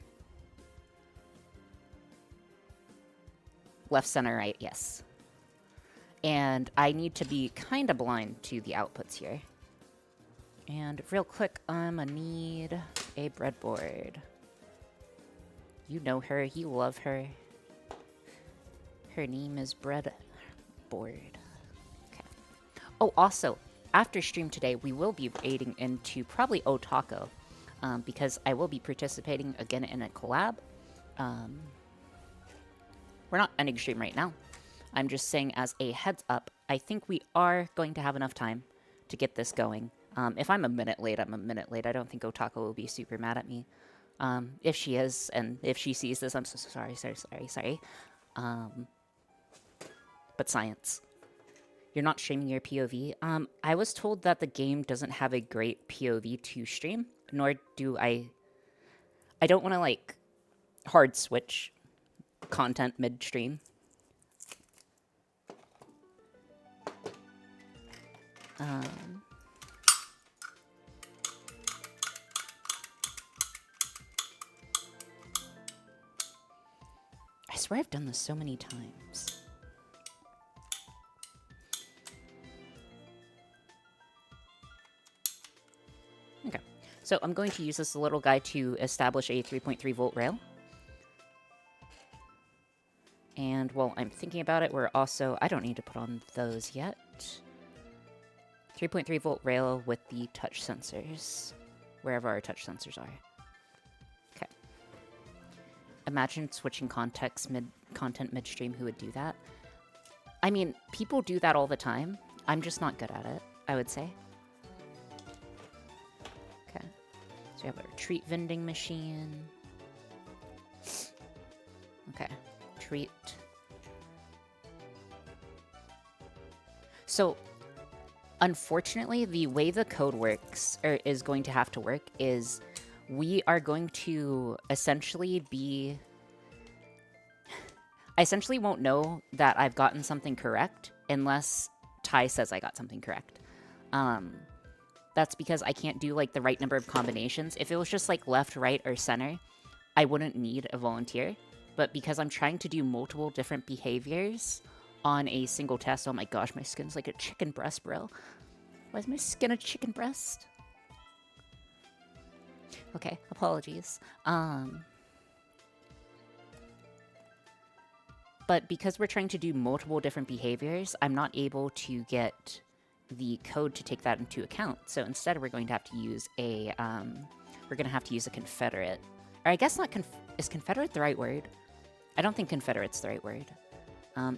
Left, center, right, yes. And I need to be kind of blind to the outputs here. And real quick, I'm gonna need a breadboard. You know her, you love her. Her name is Breadboard. Okay. Oh, also, after stream today, we will be raiding into probably Otako, because I will be participating again in a collab. We're not ending stream right now. I'm just saying as a heads up, I think we are going to have enough time to get this going. If I'm a minute late, I'm a minute late. I don't think Otako will be super mad at me. If she is, and if she sees this, I'm so sorry. But science. You're not streaming your POV? I was told that the game doesn't have a great POV to stream, nor do I don't want to, like, hard switch content midstream. I swear I've done this so many times. Okay, so I'm going to use this little guy to establish a 3.3 volt rail. And while I'm thinking about it, we're also... I don't need to put on those yet. 3.3 volt rail with the touch sensors, wherever our touch sensors are. Okay. Imagine switching content midstream. Who would do that? I mean, people do that all the time. I'm just not good at it, I would say. Okay. So we have our treat vending machine. Okay. Treat. So, unfortunately, the way the code works, or is going to have to work, is we are going to essentially be... I essentially won't know that I've gotten something correct unless Ty says I got something correct. That's because I can't do, like, the right number of combinations. If it was just, like, left, right, or center, I wouldn't need a volunteer. But because I'm trying to do multiple different behaviors on a single test... Oh my gosh, my skin's like a chicken breast, bro. Why is my skin a chicken breast? Okay, apologies. But because we're trying to do multiple different behaviors, I'm not able to get the code to take that into account. So instead, we're going to have to use a... we're going to have to use a confederate. Or I guess not... Is confederate the right word? I don't think confederate's the right word.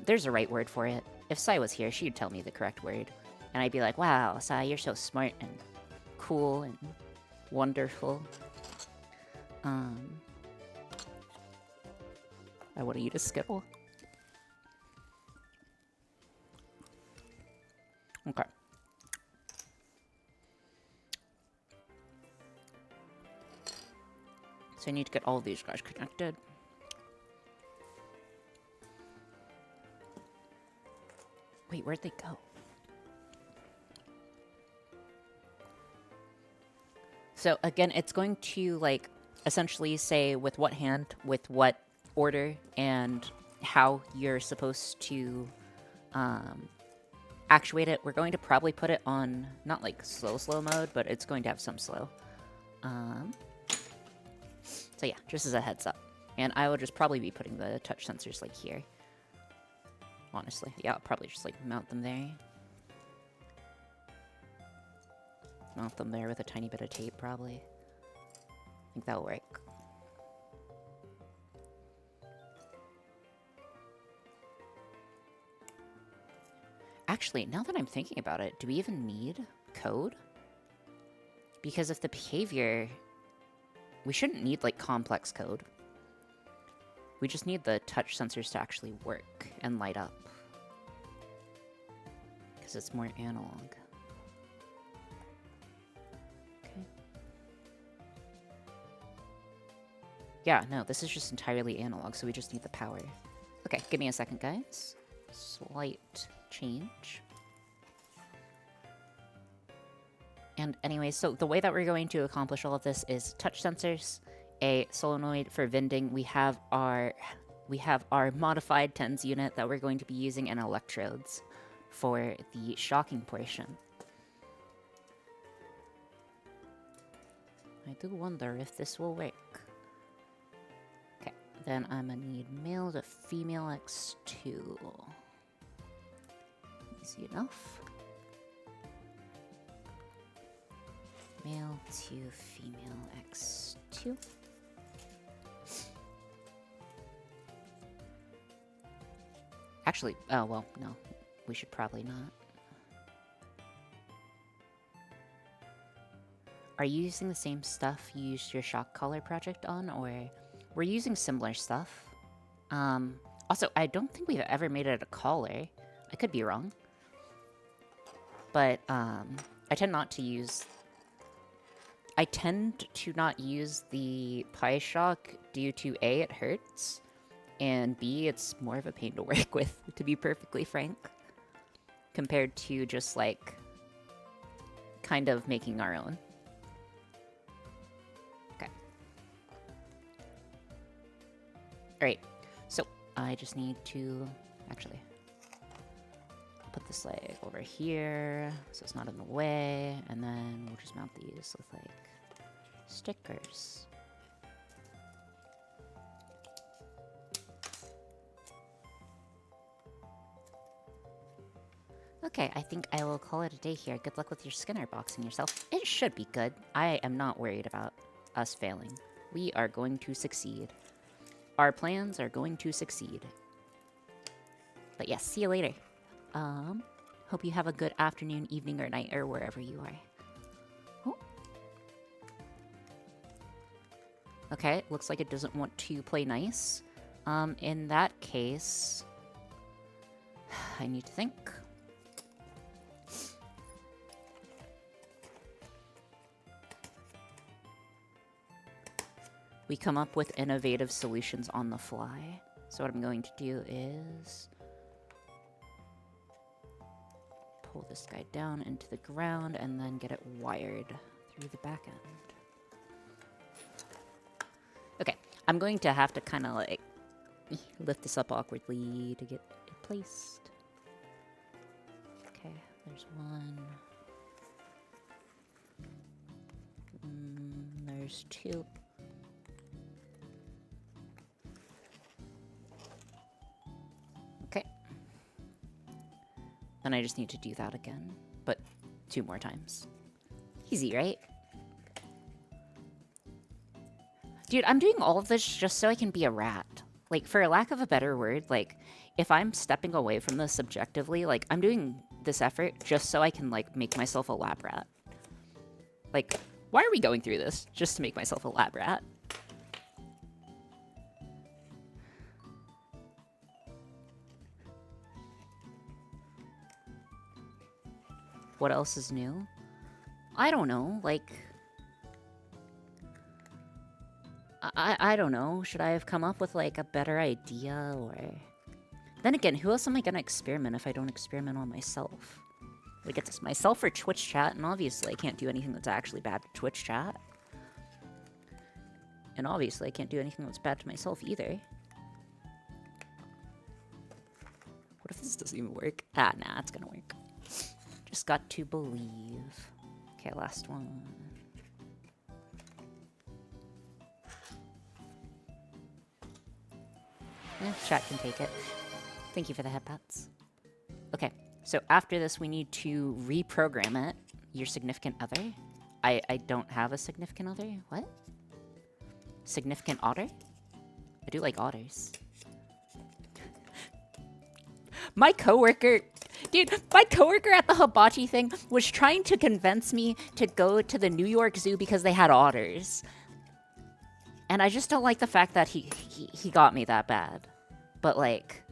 There's a right word for it. If Sai was here, she'd tell me the correct word. And I'd be like, wow, Sai, you're so smart and cool and wonderful. I want to eat a Skittle. Okay. So I need to get all of these guys connected. Wait, where'd they go? So again, it's going to, like, essentially say with what hand, with what order, and how you're supposed to actuate it. We're going to probably put it on, not like slow mode, but it's going to have some slow. So yeah, just as a heads up. And I will just probably be putting the touch sensors, like, here. Honestly. Yeah, I'll probably just, like, mount them there. Mount them there with a tiny bit of tape, probably. I think that'll work. Actually, now that I'm thinking about it, do we even need code? Because if the behavior... We shouldn't need, like, complex code. We just need the touch sensors to actually work and light up. Because it's more analog. Okay. Yeah, no, this is just entirely analog, so we just need the power. Okay, give me a second, guys. Slight change. And anyway, so the way that we're going to accomplish all of this is touch sensors, a solenoid for vending. We have our modified TENS unit that we're going to be using, and electrodes for the shocking portion. I do wonder if this will work. Okay, then I'm gonna need male to female X2. Easy enough. Male to female X2. Actually, oh, well, no. We should probably not. Are you using the same stuff you used your shock collar project on, or we're using similar stuff? Also, I don't think we've ever made it a collar. I could be wrong. But, I tend not to use... I tend to not use the pie shock due to A, it hurts, and B, it's more of a pain to work with, to be perfectly frank, compared to just like kind of making our own. Okay. Alright, so I just need to actually put this like over here so it's not in the way, and then we'll just mount these with like stickers. Okay, I think I will call it a day here. Good luck with your Skinner boxing yourself. It should be good. I am not worried about us failing. We are going to succeed. Our plans are going to succeed. But yes, see you later. Hope you have a good afternoon, evening, or night, or wherever you are. Oh. Okay, looks like it doesn't want to play nice. In that case, I need to think. We come up with innovative solutions on the fly. So what I'm going to do is pull this guy down into the ground and then get it wired through the back end. Okay, I'm going to have to kind of like lift this up awkwardly to get it placed. Okay, there's one. There's two. Okay. Then I just need to do that again, but 2 more times. Easy, right? Dude, I'm doing all of this just so I can be a rat. Like, for lack of a better word, like, if I'm stepping away from this subjectively, like, I'm doing this effort just so I can, like, make myself a lab rat. Like, why are we going through this? Just to make myself a lab rat. What else is new? I don't know, like... I don't know. Should I have come up with, like, a better idea, or... Then again, who else am I gonna experiment if I don't experiment on myself? Like, it's myself or Twitch chat, and obviously I can't do anything that's actually bad to Twitch chat. And obviously I can't do anything that's bad to myself either. What if this doesn't even work? Ah, nah, it's gonna work. Just got to believe. Okay, last one. Chat can take it. Thank you for the headpats. Okay, so after this we need to reprogram it. Your significant other? I don't have a significant other? What? Significant otter? I do like otters. My coworker... Dude, my coworker at the hibachi thing was trying to convince me to go to the New York Zoo because they had otters. And I just don't like the fact that he got me that bad. But, like...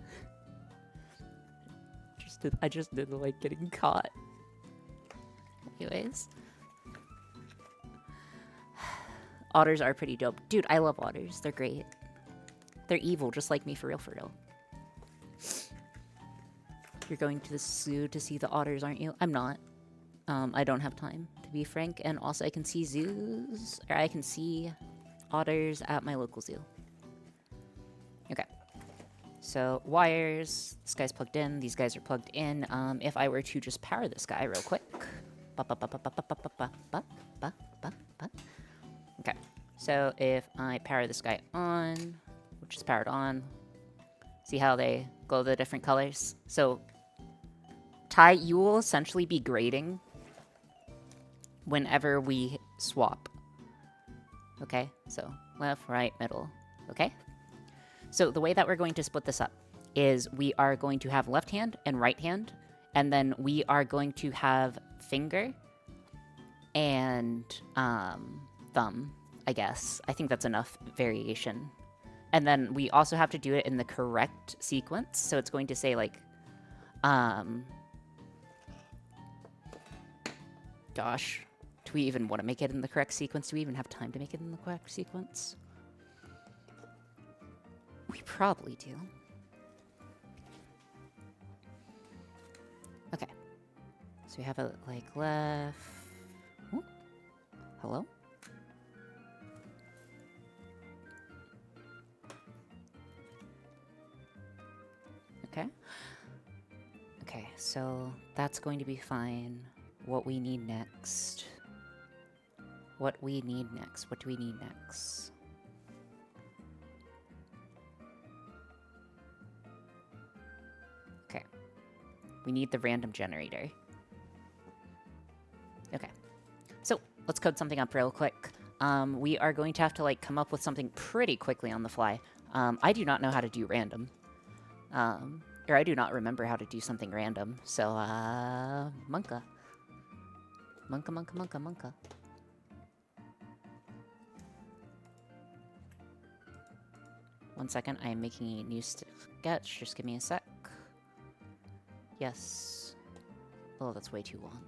I just didn't like getting caught. Anyways. Otters are pretty dope. Dude, I love otters. They're great. They're evil, just like me, for real, for real. You're going to the zoo to see the otters, aren't you? I'm not. I don't have time, to be frank. And also, I can see zoos, or I can see otters at my local zoo. Okay. So, wires. This guy's plugged in. These guys are plugged in. If I were to just power this guy real quick. Okay. So, if I power this guy on, which is powered on, see how they glow the different colors? So, Ty, you will essentially be grading whenever we swap. Okay? So, left, right, middle. Okay? So, the way that we're going to split this up is we are going to have left hand and right hand, and then we are going to have finger and thumb, I guess. I think that's enough variation. And then we also have to do it in the correct sequence. So it's going to say, like, gosh. Do we even want to make it in the correct sequence? Do we even have time to make it in the correct sequence? We probably do. Okay. So we have it like left. Ooh. Hello? Okay. Okay, so that's going to be fine. What we need next. What we need next. What do we need next? Okay. We need the random generator. Okay. So, let's code something up real quick. We are going to have to, like, come up with something pretty quickly on the fly. I do not know how to do random. Or I do not remember how to do something random. So, Monka. Monka, monka, monka, monka. One second, I am making a new sketch. Just give me a sec. Yes. Oh, that's way too long.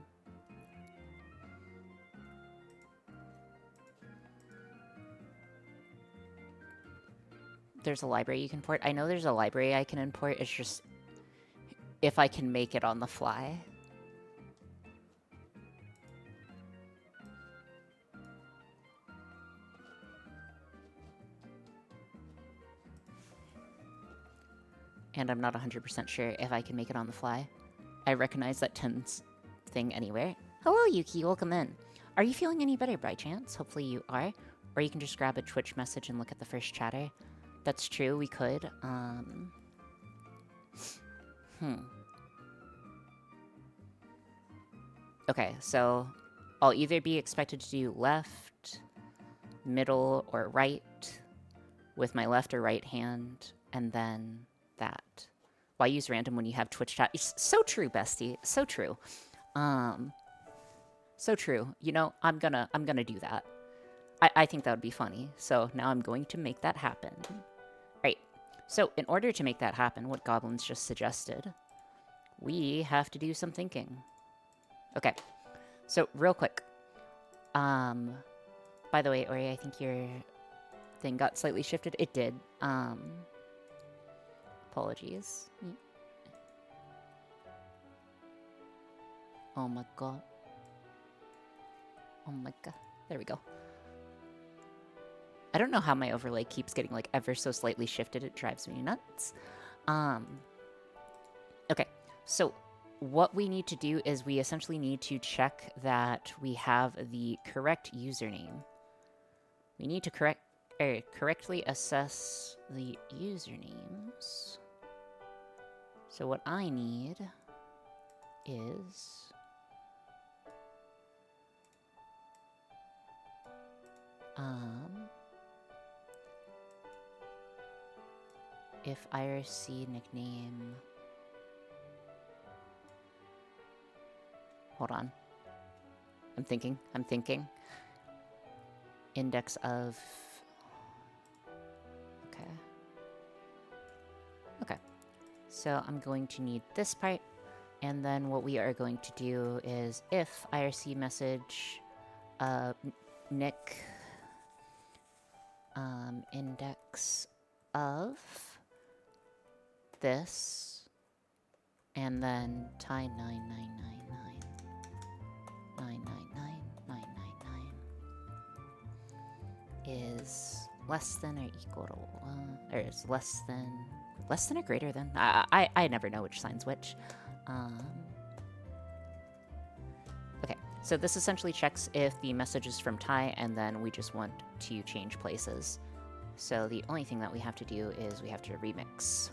There's a library you can import. I know there's a library I can import. It's just if I can make it on the fly. And I'm not 100% sure if I can make it on the fly. I recognize that 10's thing anywhere. Hello, Yuki. Welcome in. Are you feeling any better by chance? Hopefully you are. Or you can just grab a Twitch message and look at the first chatter. That's true, we could. Okay, so I'll either be expected to do left, middle, or right with my left or right hand, and then that. Why use random when you have Twitch chat? It's so true, bestie. So true. So true. You know, I'm gonna do that. I think that would be funny. So now I'm going to make that happen. Right. So in order to make that happen, what Goblins just suggested, we have to do some thinking. Okay. So real quick. By the way, Ori, I think your thing got slightly shifted. It did. Apologies. Oh my god. Oh my god. There we go. I don't know how my overlay keeps getting like ever so slightly shifted. It drives me nuts. Okay, so what we need to do is we essentially need to check that we have the correct username. We need to correctly assess the usernames. So what I need is if IRC nickname... Hold on. I'm thinking. Index of... Okay. Okay. So I'm going to need this part. And then what we are going to do is if IRC message nick index of this, and then tie 9999999 is less than or equal to, or is less than or greater than. I never know which sign's which. Okay, so this essentially checks if the message is from Ty, and then we just want to change places. So the only thing that we have to do is we have to remix.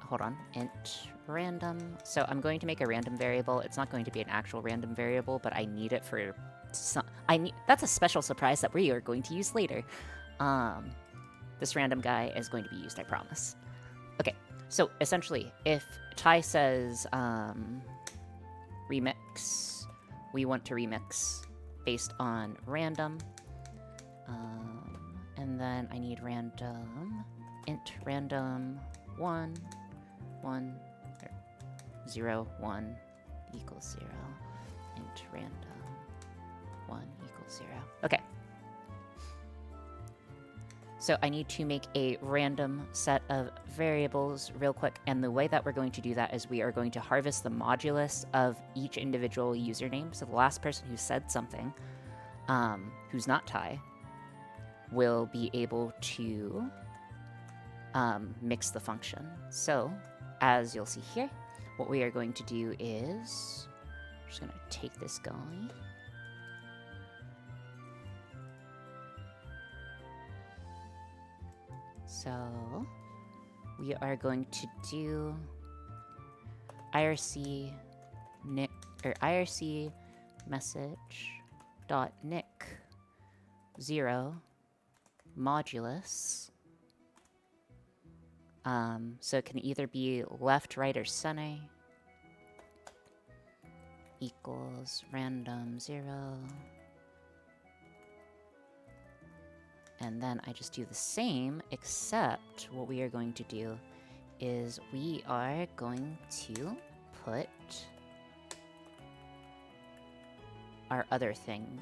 Hold on, int random. So I'm going to make a random variable. It's not going to be an actual random variable, but I need it for some... That's a special surprise that we are going to use later. This random guy is going to be used, I promise. Okay, so essentially, if Ty says remix, we want to remix based on random. And And then I need random, int random 1, 1, 0, 1 equals 0. Int random 1 equals 0. Okay. So I need to make a random set of variables real quick, and the way that we're going to do that is we are going to harvest the modulus of each individual username. So the last person who said something, who's not Ty, will be able to mix the function. So as you'll see here, what we are going to do is, I'm just going to take this guy. So we are going to do IRC nick or IRC message dot nick 0 modulus. So it can either be left, right, or center equals random 0. And then I just do the same, except what we are going to do is we are going to put our other things.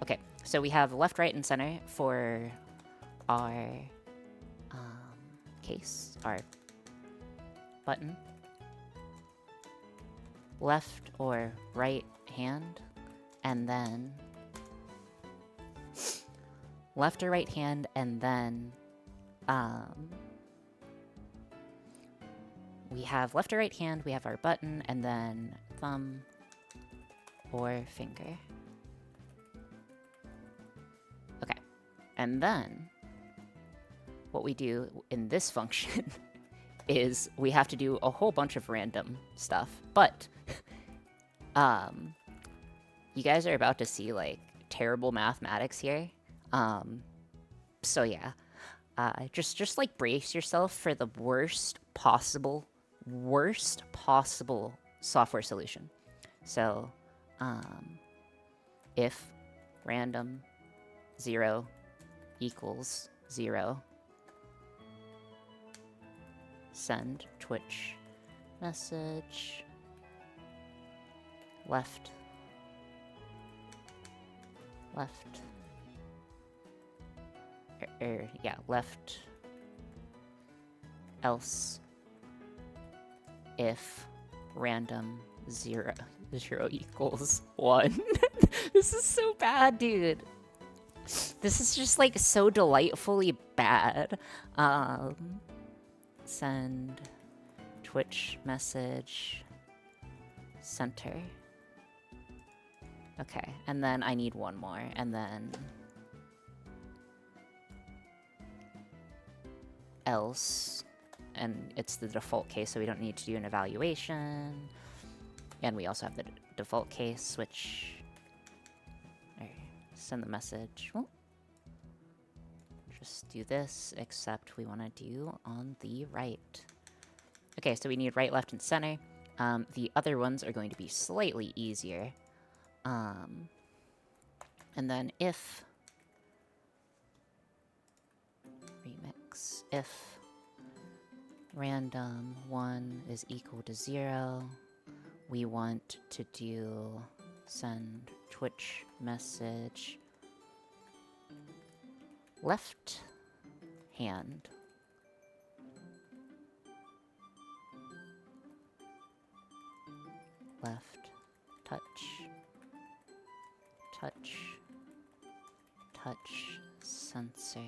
Okay, so we have left, right, and center for our case, our button. Left or right hand, and then left or right hand, and then we have left or right hand, we have our button, and then thumb or finger. Okay, and then what we do in this function is we have to do a whole bunch of random stuff, but you guys are about to see like terrible mathematics here. So yeah, just like brace yourself for the worst possible software solution. So, if random 0 equals 0, send Twitch message left, yeah, left, else if random 0 equals 1. This is so bad, dude. This is just like so delightfully bad. Send Twitch message center. Okay, and then I need one more, and then else, and it's the default case, so we don't need to do an evaluation. And we also have the default case, which send the message. Well, just do this, except we want to do on the right. Okay, so we need right, left, and center. The other ones are going to be slightly easier. And then if remix, if random 1 is equal to 0, we want to do send Twitch message left hand. Left, touch, touch, touch, sensor.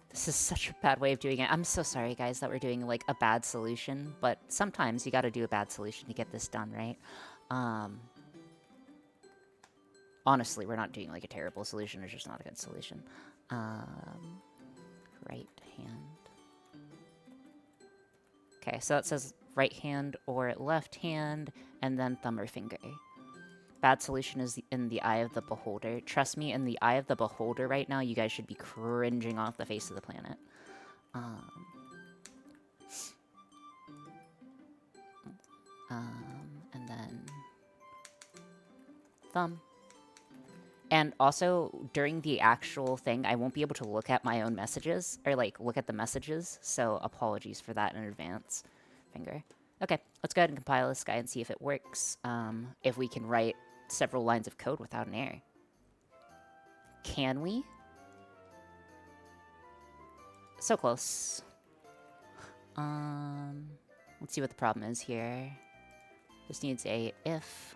This is such a bad way of doing it. I'm so sorry, guys, that we're doing, like, a bad solution, but sometimes you gotta do a bad solution to get this done, right? Honestly, we're not doing, like, a terrible solution. It's just not a good solution. Right hand. Okay, so it says right hand or left hand, and then thumb or finger. Bad solution is in the eye of the beholder. Trust me, in the eye of the beholder right now, you guys should be cringing off the face of the planet. And then thumb. And also, during the actual thing, I won't be able to look at my own messages, or, like, look at the messages, so apologies for that in advance. Finger. Okay, let's go ahead and compile this guy and see if it works, if we can write several lines of code without an error. Can we? So close. Let's see what the problem is here. This needs a if.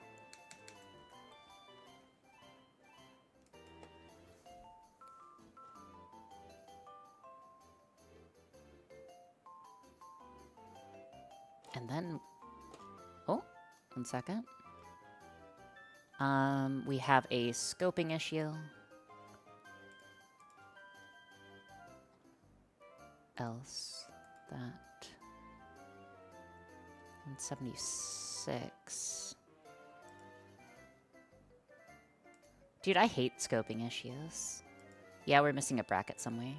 And then, oh, 1 second. We have a scoping issue. Else that 176. Dude, I hate scoping issues. Yeah, we're missing a bracket somewhere.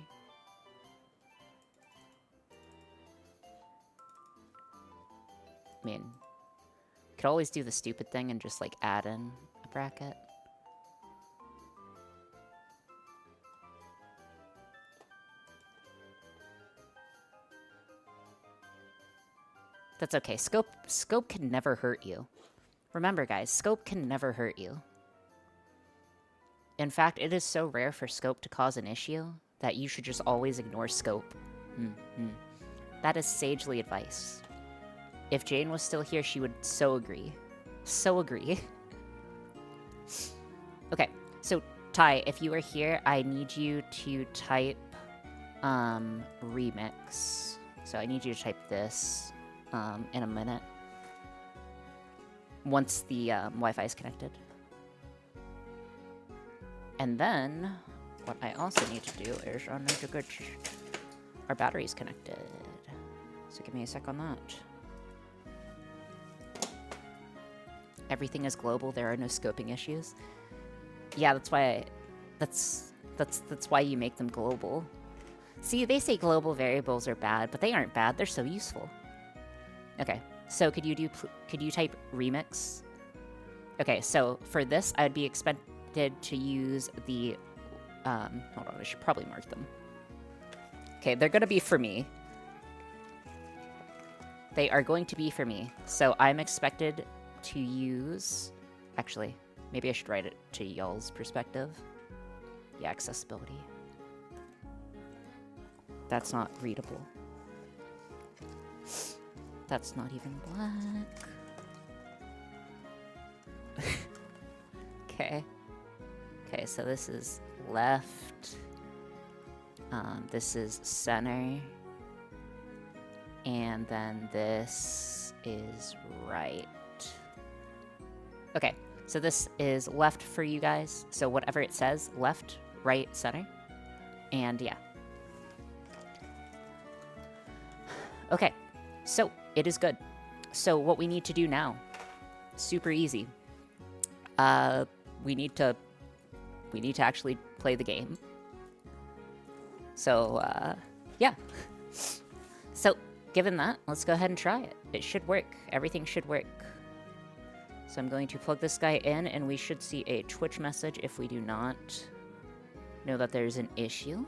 I mean, could always do the stupid thing and just, like, add in a bracket. That's okay. Scope can never hurt you. Remember, guys, scope can never hurt you. In fact, it is so rare for scope to cause an issue that you should just always ignore scope. That is sagely advice. If Jane was still here, she would so agree. So agree. Okay, so Ty, if you are here, I need you to type remix. So I need you to type this in a minute. Once the Wi-Fi is connected. And then, what I also need to do is I need to get our batteries connected. So give me a sec on that. Everything is global. There are no scoping issues. Yeah, that's why. That's why you make them global. See, they say global variables are bad, but they aren't bad. They're so useful. Okay, so could you type remix? Okay, so for this, I'd be expected to use the. Hold on, I should probably mark them. Okay, they're gonna be for me. They are going to be for me. So I'm expected to use... Actually, maybe I should write it to y'all's perspective. Yeah, accessibility. That's not readable. That's not even black. Okay. Okay, so this is left. This is center. And then this is right. Okay, so this is left for you guys. So whatever it says, left, right, center. And yeah. Okay, so it is good. So what we need to do now, super easy. We need to actually play the game. So, yeah. So, given that, let's go ahead and try it. It should work. Everything should work. So I'm going to plug this guy in, and we should see a Twitch message if we do not know that there's an issue.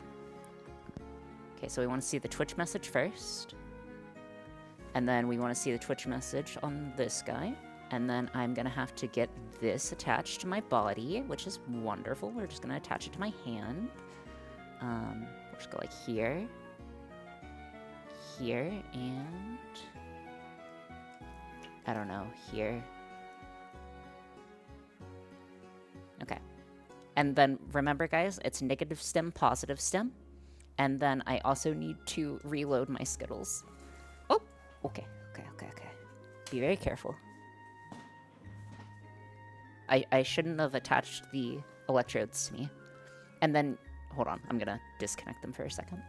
Okay, so we want to see the Twitch message first. And then we want to see the Twitch message on this guy. And then I'm going to have to get this attached to my body, which is wonderful. We're just going to attach it to my hand. We'll just go like here. Here, and... I don't know, here. Okay. And then, remember guys, it's negative stem, positive stem. And then I also need to reload my Skittles. Oh! Okay. Be very careful. I shouldn't have attached the electrodes to me. And then, hold on, I'm gonna disconnect them for a second.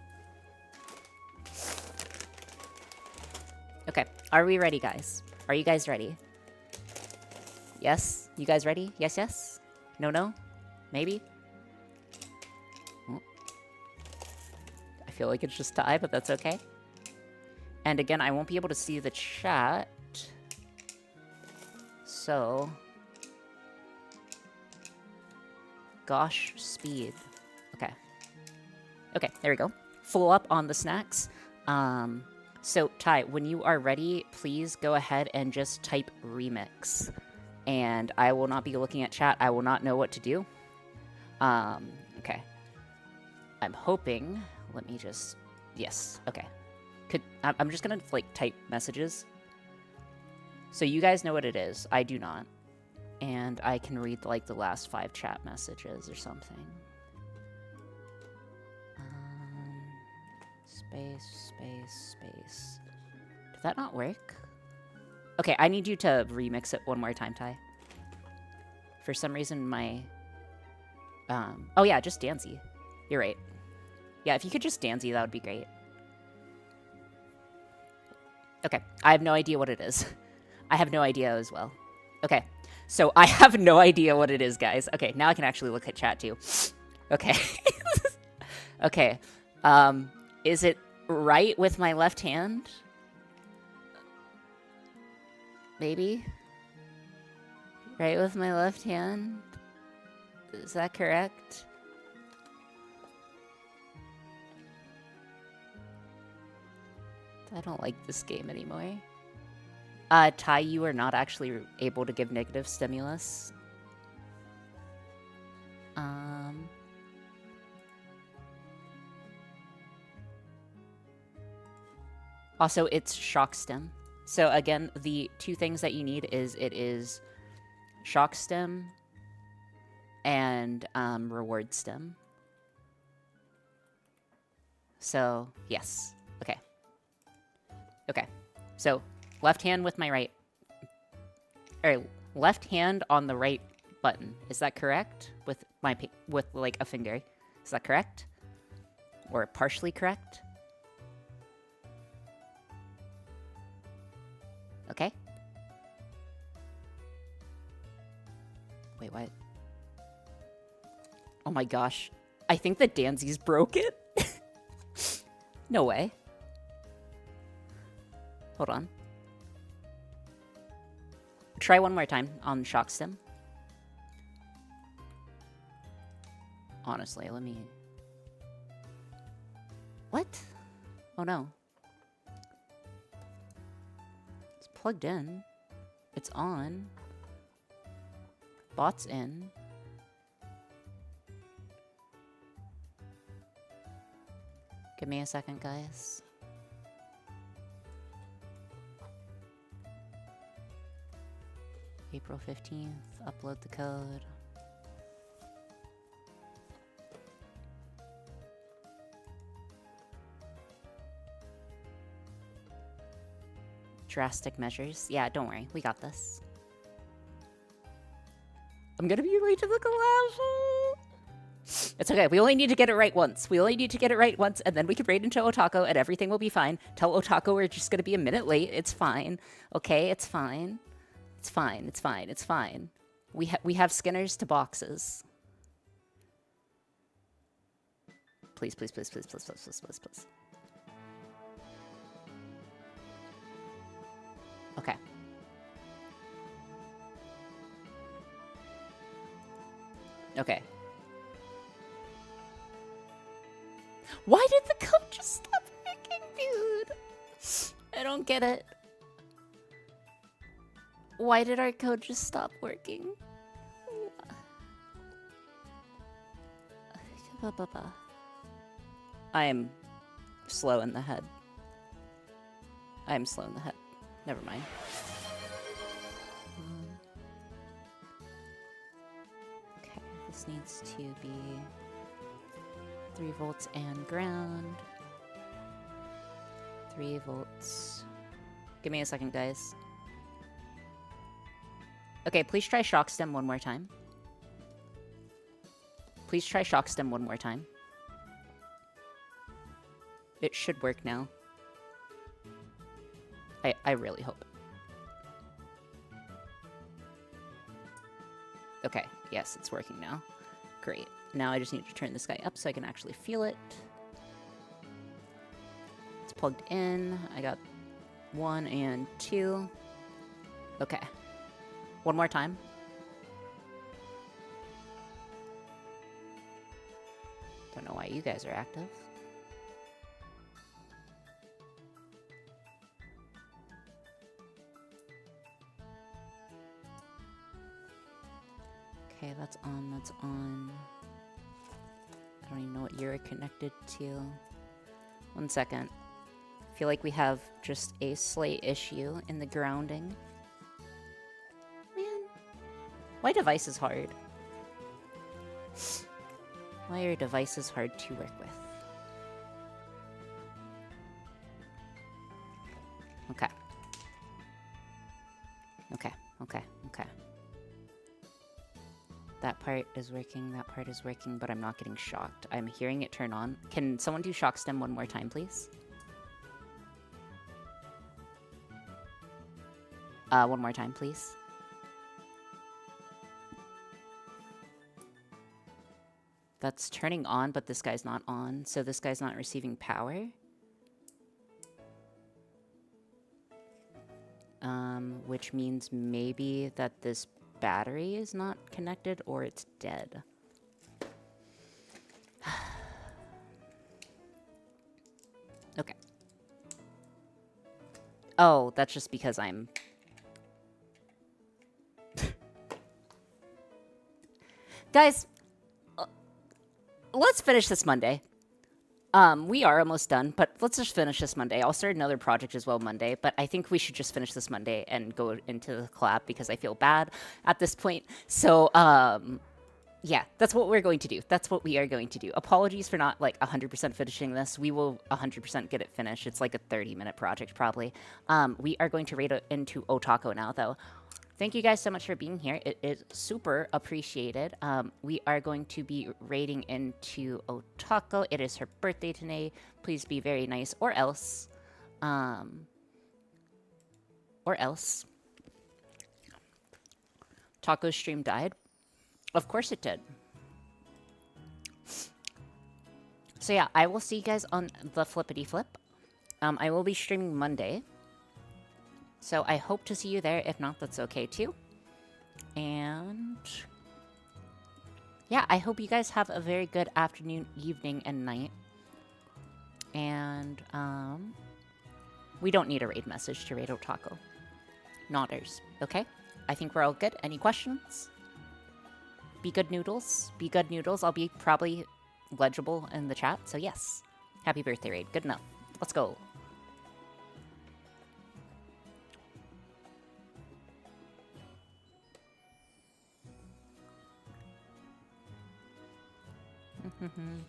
Okay, are we ready, guys? Are you guys ready? Yes? You guys ready? Yes, yes? No, no? Maybe? Oh. I feel like it's just Ty, but that's okay. And again, I won't be able to see the chat. So... gosh, speed. Okay. Okay, there we go. Full up on the snacks. So, Ty, when you are ready, please go ahead and just type remix. And I will not be looking at chat. I will not know what to do. Okay. I'm hoping... Let me just... Yes, okay. I'm just gonna, like, type messages. So you guys know what it is. I do not. And I can read, like, the last 5 chat messages or something. Space, space, space. Did that not work? Okay, I need you to remix it one more time, Ty. For some reason, my... Oh, yeah, just Danzy. You're right. Yeah, if you could just Danzy, that would be great. Okay, I have no idea what it is. I have no idea as well. Okay, so I have no idea what it is, guys. Okay, now I can actually look at chat, too. Okay. Okay. Is it right with my left hand? Maybe? Right with my left hand? Is that correct? I don't like this game anymore. Ty, you are not actually able to give negative stimulus. Also, it's shock stem. So again, the 2 things that you need is it is shock stem and reward stem. So, yes. Okay. Okay. So, left hand with my right. Or left hand on the right button. Is that correct? With like a finger. Is that correct? Or partially correct? Okay. Wait, what? Oh my gosh. I think that Danzy's broke it. No way. Hold on. Try one more time on shock stem. Honestly, let me... What? Oh no. It's plugged in. It's on. Bot's in. Give me a second, guys. April 15th, upload the code. Drastic measures. Yeah, don't worry. We got this. I'm gonna be late to the collab. It's okay. We only need to get it right once. We only need to get it right once, and then we can raid into Otako, and everything will be fine. Tell Otako we're just gonna be a minute late. It's fine. Okay, it's fine. It's fine. It's fine. It's fine. We have Skinners to boxes. Please, please, please, please, please, please, please, please, please. Okay. Okay. Why did the code just stop working, dude? I don't get it. Why did our code just stop working? I am slow in the head. I am slow in the head. Never mind. Okay, this needs to be 3 volts and ground. 3 volts. Give me a second, guys. Okay, please try shock stem one more time. Please try shock stem one more time. It should work now. I really hope. Okay, yes, it's working now. Great. Now I just need to turn this guy up so I can actually feel it. It's plugged in. I got 1 and 2. Okay. One more time. why you guys are active. Okay, that's on, that's on. I don't even know what you're connected to. 1 second. I feel like we have just a slight issue in the grounding. Man, why device is hard? Why are devices hard to work with? Okay. Okay, okay, okay. That part is working, but I'm not getting shocked. I'm hearing it turn on. Can someone do shock stem one more time, please? One more time, please. That's turning on, but this guy's not on, so this guy's not receiving power. Which means maybe that this battery is not connected or it's dead. Okay. Oh, that's just because I'm... Guys, let's finish this Monday. We are almost done, but let's just finish this Monday. I'll start another project as well Monday, but I think we should just finish this Monday and go into the collab because I feel bad at this point. So, yeah, that's what we're going to do. That's what we are going to do. Apologies for not, like, 100% finishing this. We will 100% get it finished. It's like a 30-minute project, probably. We are going to raid into Otako now, though. Thank you guys so much for being here. It is super appreciated. We are going to be raiding into Otako. It is her birthday today. Please be very nice, or else. Taco's stream died. Of course it did. So yeah, I will see you guys on the flippity flip. I will be streaming Monday. So I hope to see you there. If not, that's okay too. And yeah, I hope you guys have a very good afternoon, evening, and night. And we don't need a raid message to raid Otako. Nodders, okay? I think we're all good. Any questions? Be good noodles. Be good noodles. I'll be probably legible in the chat. So yes, happy birthday raid. Good enough. Let's go. Mm-hmm.